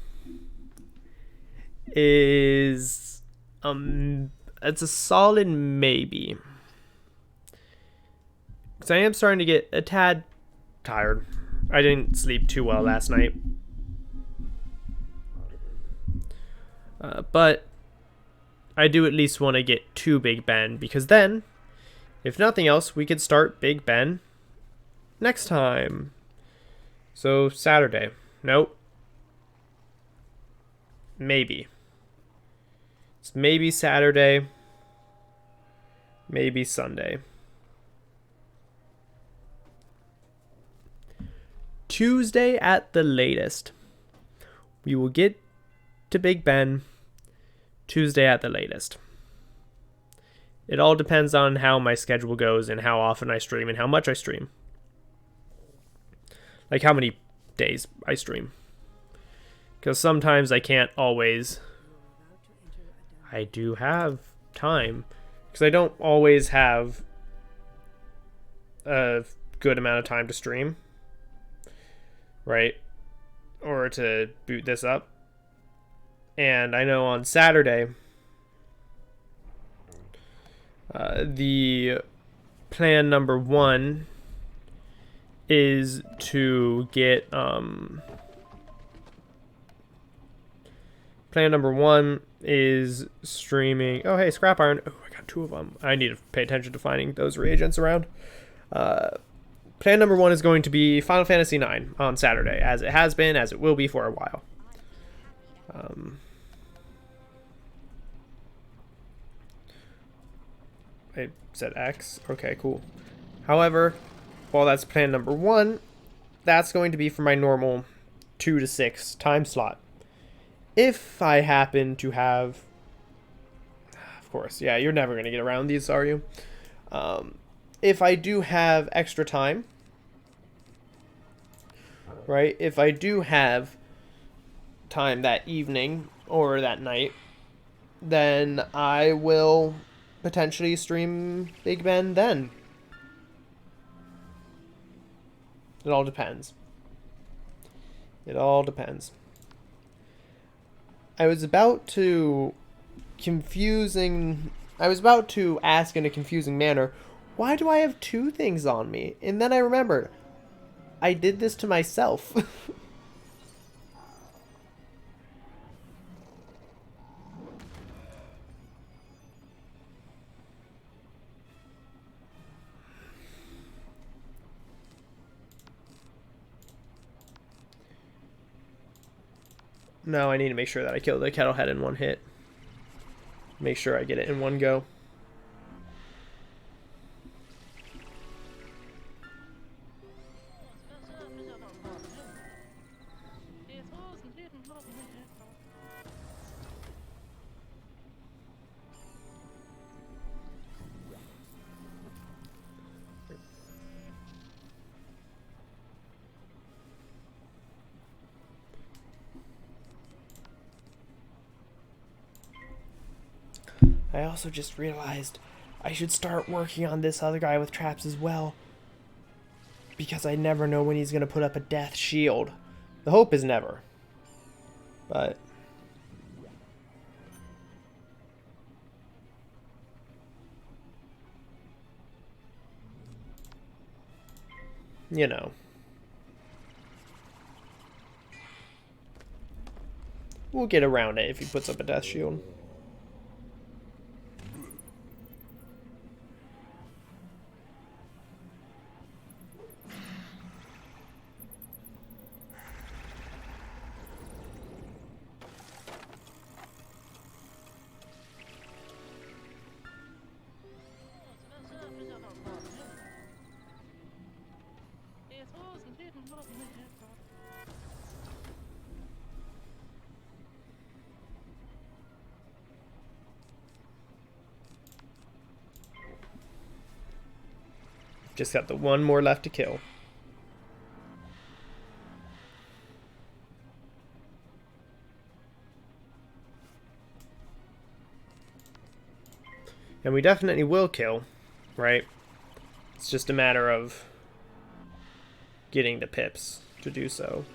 A: is it's a solid maybe. Because I am starting to get a tad tired. I didn't sleep too well last night. But I do at least want to get to Big Ben, because then, if nothing else, we could start Big Ben next time. So, Saturday. Nope. Maybe. It's maybe Saturday. Maybe Sunday. Tuesday at the latest. We will get to Big Ben Tuesday at the latest. It all depends on how my schedule goes and how often I stream and how much I stream. Like how many days I stream. Because sometimes I can't always. I do have time. Because I don't always have a good amount of time to stream. Right? Or to boot this up. And I know on Saturday, the plan number 1 is to get Plan number 1 is streaming. Oh, hey, scrap iron. Oh, I got 2 of them. I need to pay attention to finding those reagents around. Plan number 1 is going to be Final Fantasy IX on Saturday, as it has been, as it will be for a while. I said X. Okay, cool. However, while that's plan number 1, that's going to be for my normal 2 to 6 time slot. If I happen to have... Of course, yeah, you're never going to get around these, are you? If I do have extra time, right? If I do have time that evening or that night, then I will potentially stream Big Ben then. It all depends. It all depends. I was about to ask in a confusing manner, why do I have 2 things on me? And then I remembered, I did this to myself. No, I need to make sure that I kill the kettlehead in 1 hit. Make sure I get it in 1 go. I also just realized I should start working on this other guy with traps as well. Because I never know when he's going to put up a death shield. The hope is never. But... you know. We'll get around it if he puts up a death shield. Just got the 1 more left to kill. And we definitely will kill, right? It's just a matter of getting the pips to do so.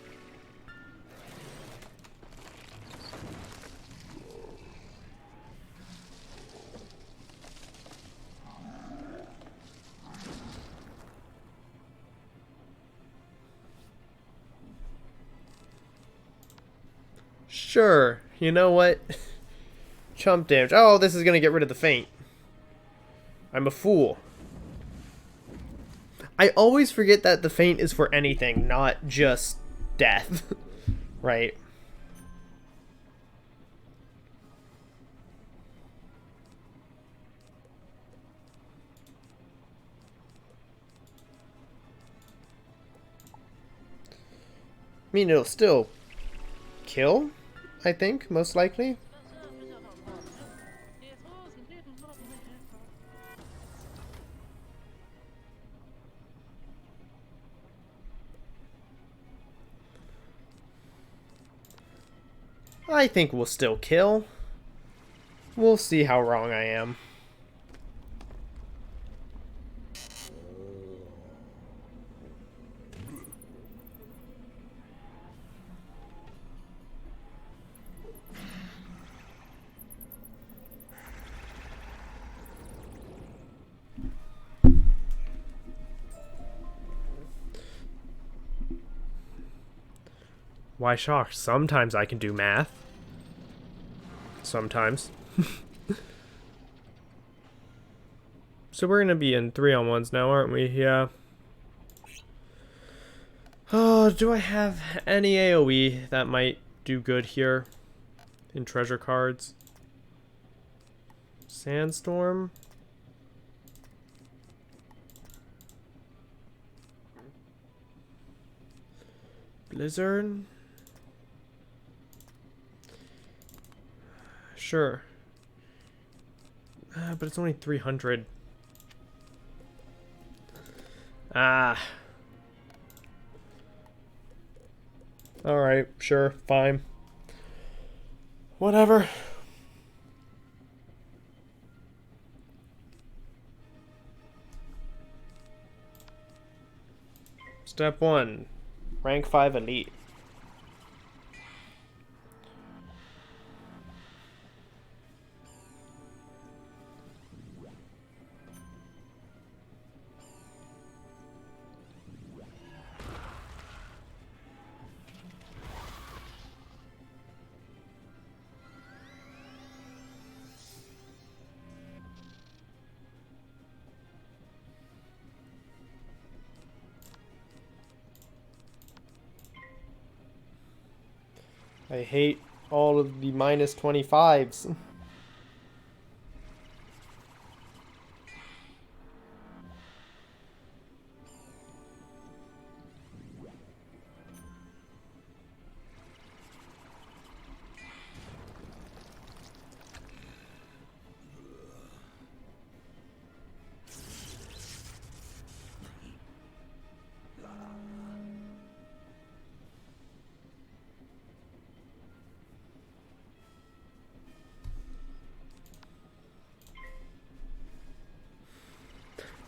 A: Sure, you know what? Chump damage. Oh, this is gonna get rid of the feint. I'm a fool. I always forget that the feint is for anything, not just death. Right? I mean, it'll still kill, I think, most likely. I think we'll still kill. We'll see how wrong I am. Why shocked? Sometimes I can do math. sometimes. So we're gonna be in 3-on-1s now, aren't we? Yeah. Oh, do I have any AoE that might do good here in treasure cards? Sandstorm? Blizzard? Sure. But it's only 300. Ah. Alright, sure, fine. Whatever. Step 1. Rank 5 Elite. I hate all of the minus 25s.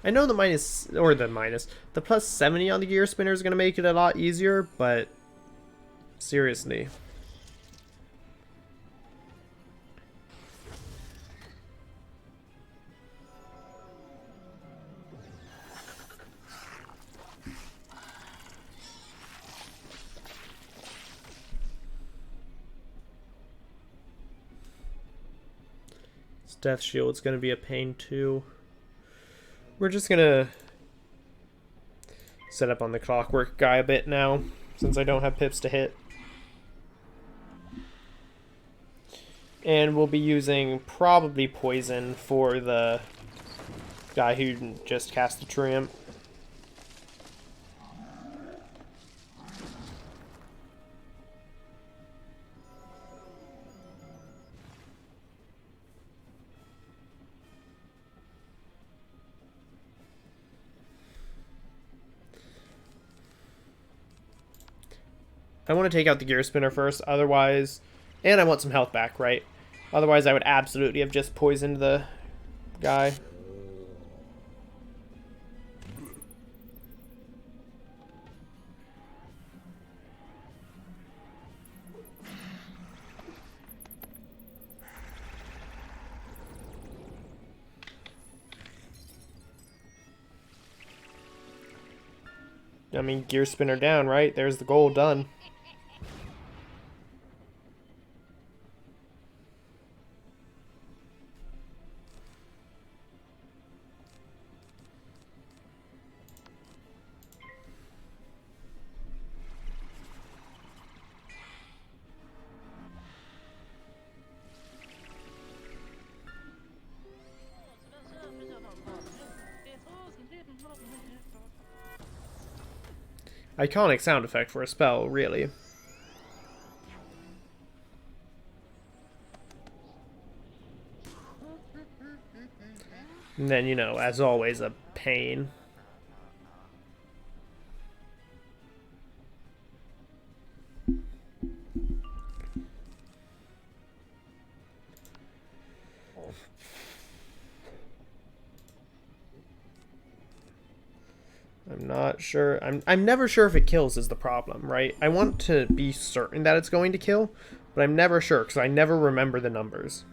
A: I know the plus 70 on the gear spinner is going to make it a lot easier, but seriously. This death shield's going to be a pain too. We're just gonna set up on the clockwork guy a bit now, since I don't have pips to hit. And we'll be using probably poison for the guy who just cast the Triumph. I want to take out the gear spinner first, otherwise... And I want some health back, right? Otherwise I would absolutely have just poisoned the guy. I mean, gear spinner down, right? There's the goal done. Iconic sound effect for a spell, really. And then, you know, as always, a pain. I'm not sure. I'm never sure if it kills is the problem, right? I want to be certain that it's going to kill, but I'm never sure because I never remember the numbers.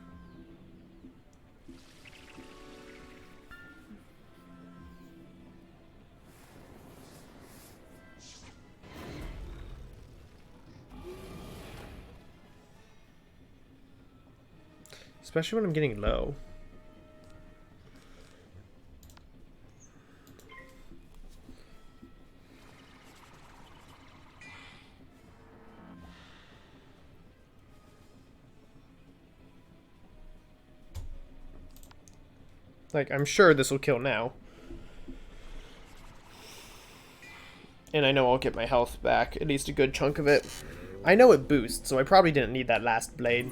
A: especially when I'm getting low. Like, I'm sure this will kill now. And I know I'll get my health back, at least a good chunk of it. I know it boosts, so I probably didn't need that last blade.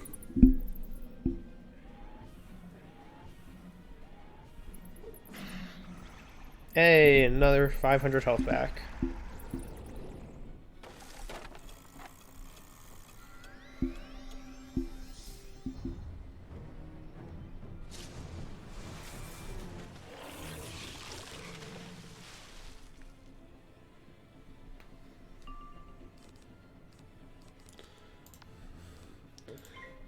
A: Hey, another 500 health back.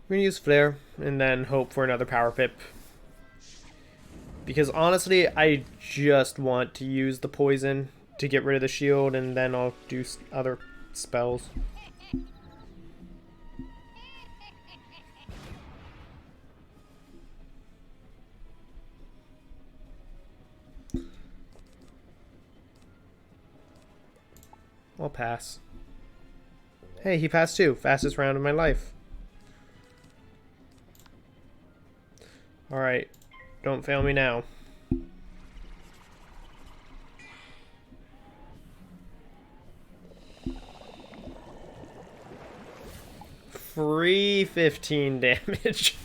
A: I'm gonna use Flare, and then hope for another Power Pip. Because honestly, I just want to use the poison to get rid of the shield, and then I'll do other spells. I'll pass. Hey, he passed too. Fastest round of my life. Alright. Don't fail me now. Free 15 damage.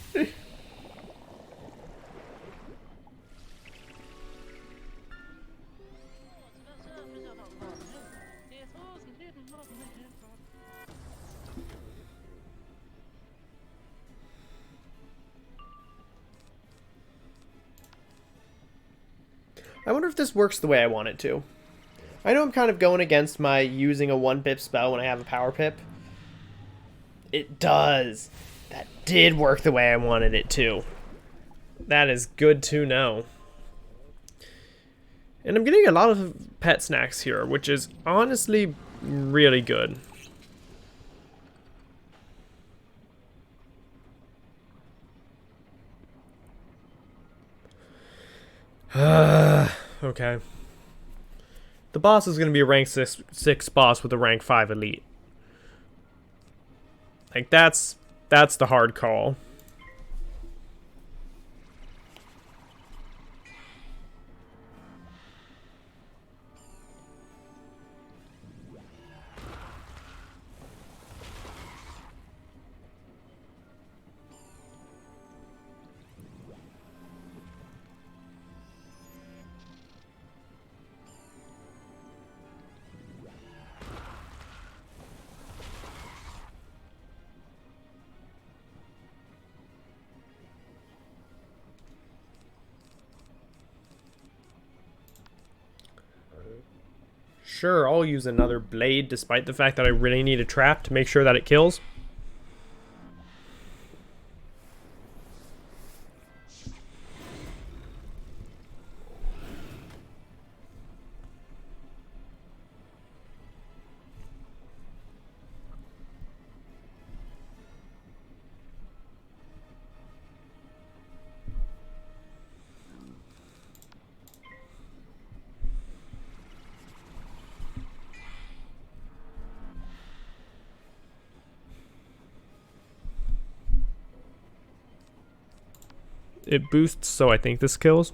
A: I wonder if this works the way I want it to. I know I'm kind of going against my using a 1-pip spell when I have a power pip. It does. That did work the way I wanted it to. That is good to know. And I'm getting a lot of pet snacks here, which is honestly really good. Okay. The boss is going to be a rank 6 boss with a rank 5 elite. Like, that's the hard call. Sure, I'll use another blade despite the fact that I really need a trap to make sure that it kills. It boosts, so I think this kills.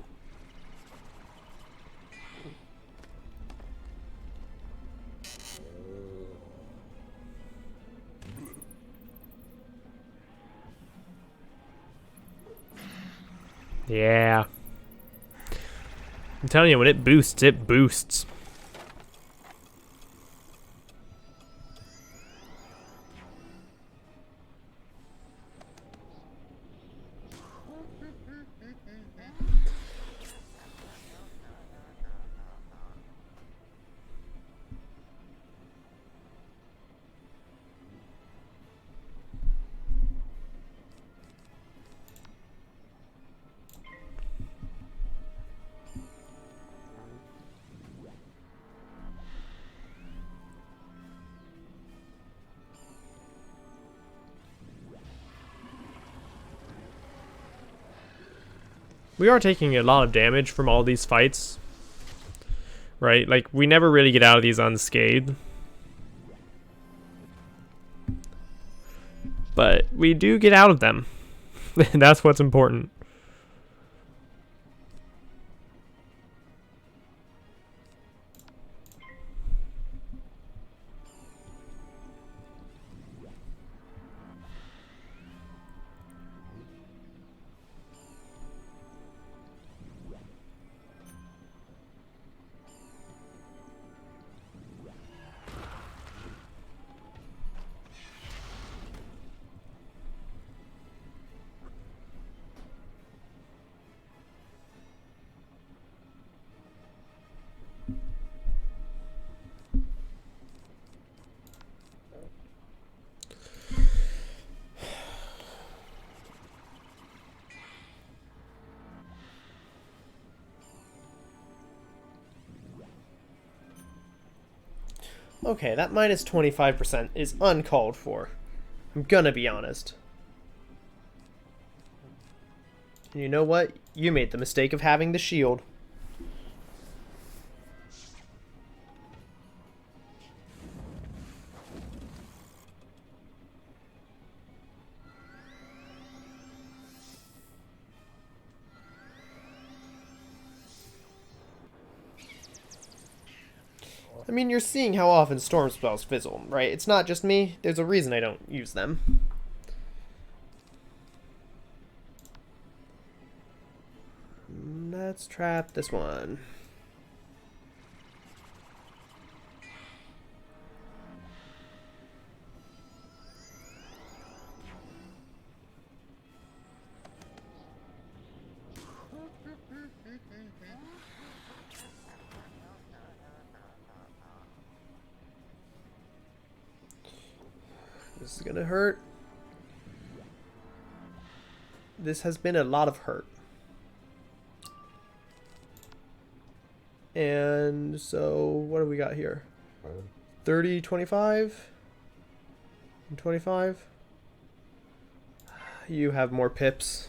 A: Yeah. I'm telling you, when it boosts, it boosts. We are taking a lot of damage from all these fights. Right? Like, we never really get out of these unscathed. But we do get out of them. That's what's important. Okay, that minus 25% is uncalled for. I'm gonna be honest. And you know what? You made the mistake of having the shield. I mean, you're seeing how often storm spells fizzle, right? It's not just me. There's a reason I don't use them. Let's trap this one. This is gonna hurt. This has been a lot of hurt. And so, what do we got here? 30, 25? 25? You have more pips.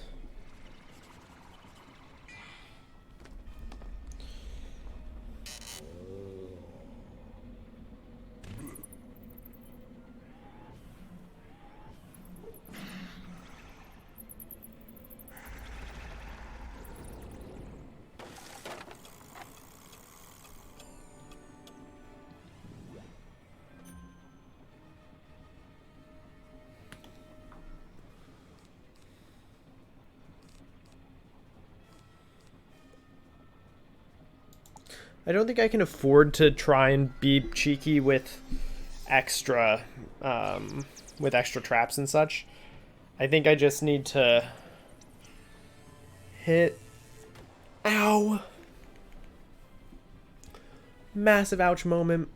A: I don't think I can afford to try and be cheeky with extra traps and such. I think I just need to hit. Ow! Massive ouch moment.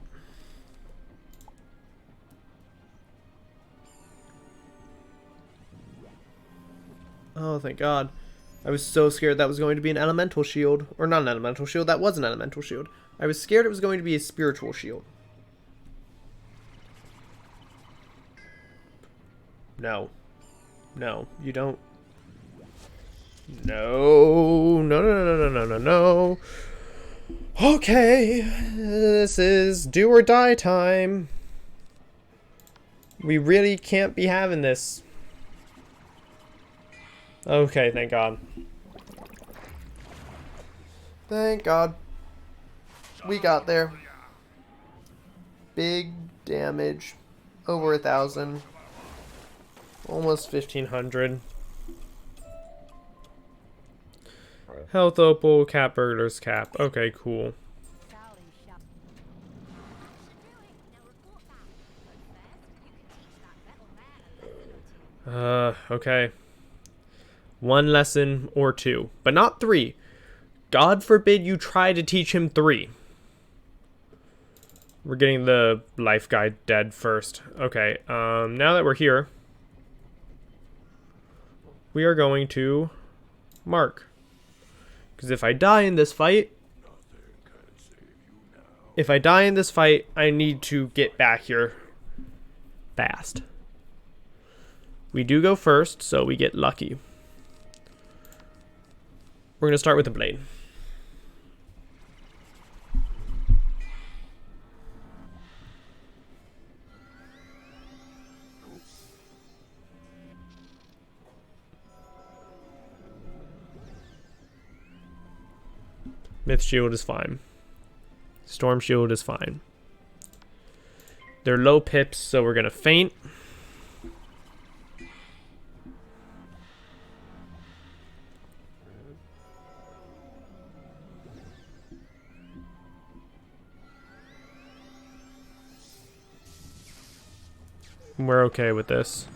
A: Oh, thank God. I was so scared that was going to be an elemental shield. Or not an elemental shield, that was an elemental shield. I was scared it was going to be a spiritual shield. No. No, you don't. No. No, no, no, no, no, no, no. Okay. This is do or die time. We really can't be having this. Okay, thank God. Thank God. We got there. Big damage. Over 1,000. Almost 1,500. Health opal, cat burglar's cap. Okay, cool. Okay. 1 lesson or 2, but not 3. God forbid you try to teach him 3. We're getting the life guide dead first. Okay, now that we're here, we are going to mark. Because if I die in this fight, I need to get back here fast. We do go first, so we get lucky. We're going to start with the blade. Myth Shield is fine. Storm Shield is fine. They're low pips, so we're going to feint. We're okay with this.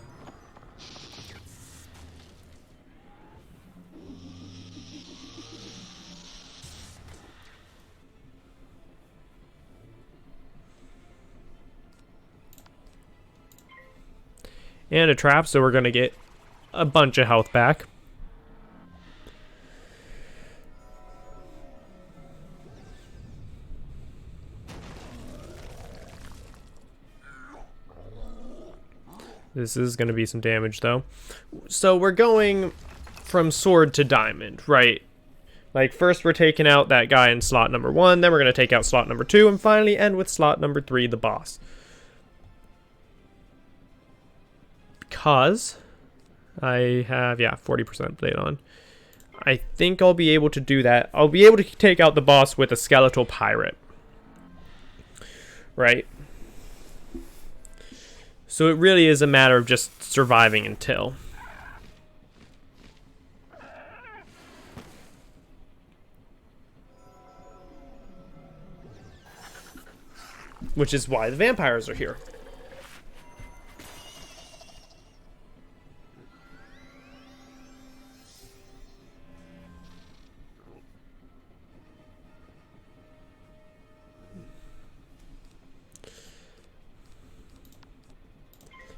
A: And a trap, so we're going to get a bunch of health back. This is going to be some damage, though. So we're going from sword to diamond, right? Like, first we're taking out that guy in slot number 1, then we're going to take out slot number 2, and finally end with slot number 3, the boss. Because I have, 40% blade on. I think I'll be able to do that. I'll be able to take out the boss with a skeletal pirate. Right? So it really is a matter of just surviving until. Which is why the vampires are here.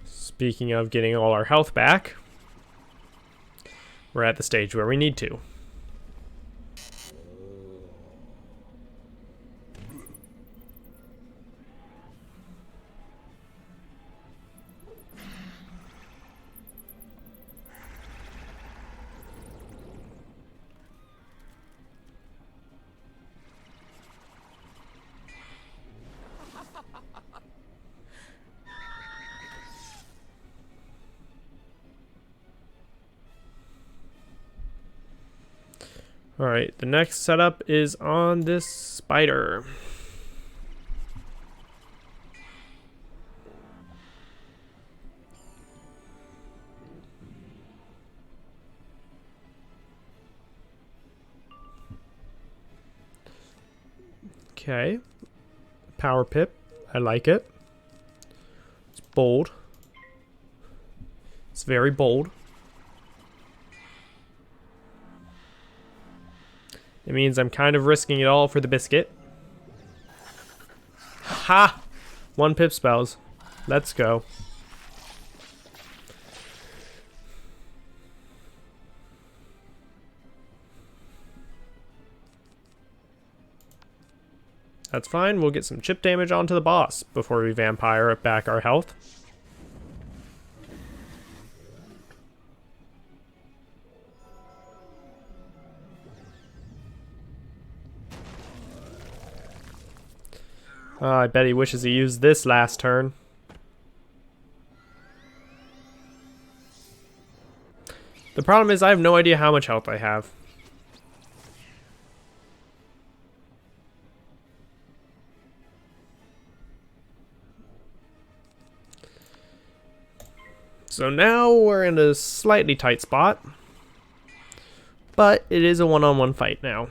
A: Speaking of getting all our health back, we're at the stage where we need to. Alright, the next setup is on this spider. Okay. Power pip. I like it. It's bold. It's very bold. It means I'm kind of risking it all for the biscuit. Ha! 1 pip spells. Let's go. That's fine. We'll get some chip damage onto the boss before we vampire back our health. I bet he wishes he used this last turn. The problem is I have no idea how much health I have. So now we're in a slightly tight spot. But it is a one-on-one fight now.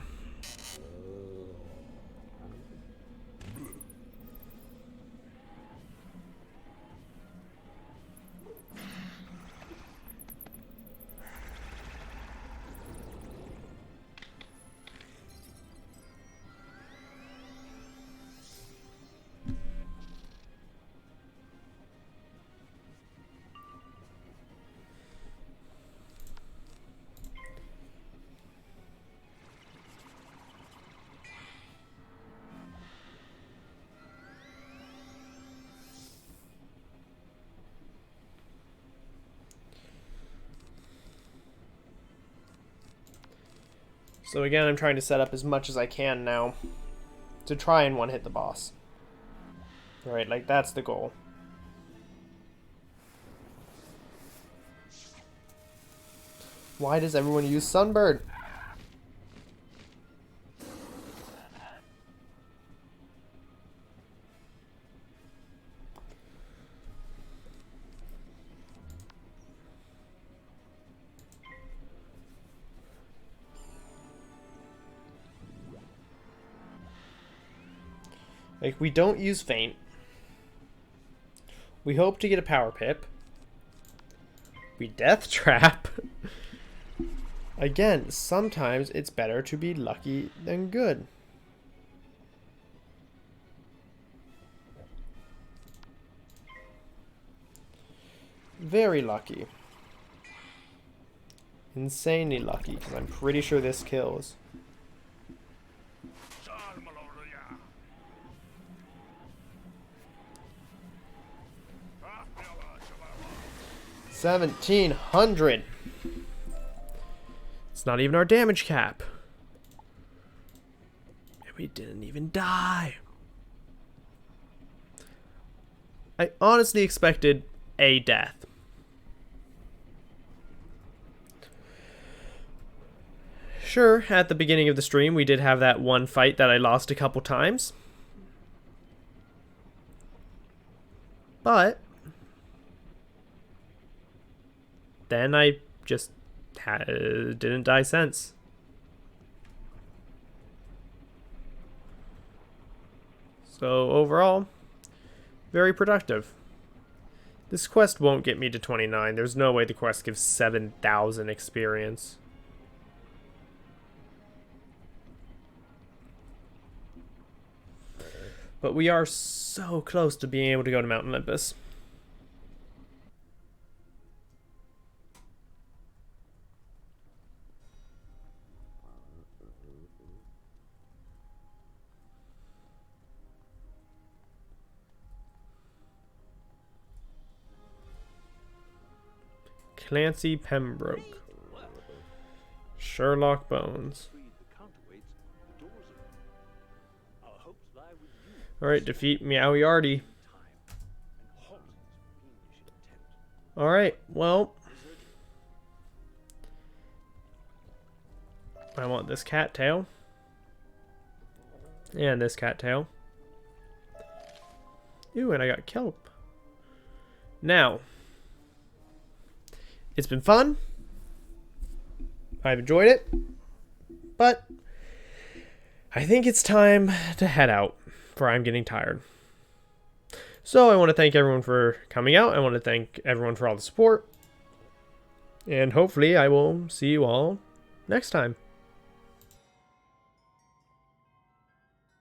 A: So again, I'm trying to set up as much as I can now to try and one-hit the boss. Alright, like that's the goal. Why does everyone use Sunbird? Like, we don't use Feint. We hope to get a Power Pip. We Death Trap. Again, sometimes it's better to be lucky than good. Very lucky. Insanely lucky, because I'm pretty sure this kills. 1700. It's not even our damage cap. And we didn't even die. I honestly expected a death. Sure, at the beginning of the stream, we did have that one fight that I lost a couple times. But then I just didn't die since. So overall, very productive. This quest won't get me to 29. There's no way the quest gives 7,000 experience. But we are so close to being able to go to Mount Olympus. Clancy Pembroke. Sherlock Bones. Alright, defeat Meowie Artie. Alright, well. I want this cattail. And this cattail. Ooh, and I got kelp. Now. It's been fun. I've enjoyed it. But I think it's time to head out, for I'm getting tired. So I want to thank everyone for coming out. I want to thank everyone for all the support. And hopefully I will see you all next time.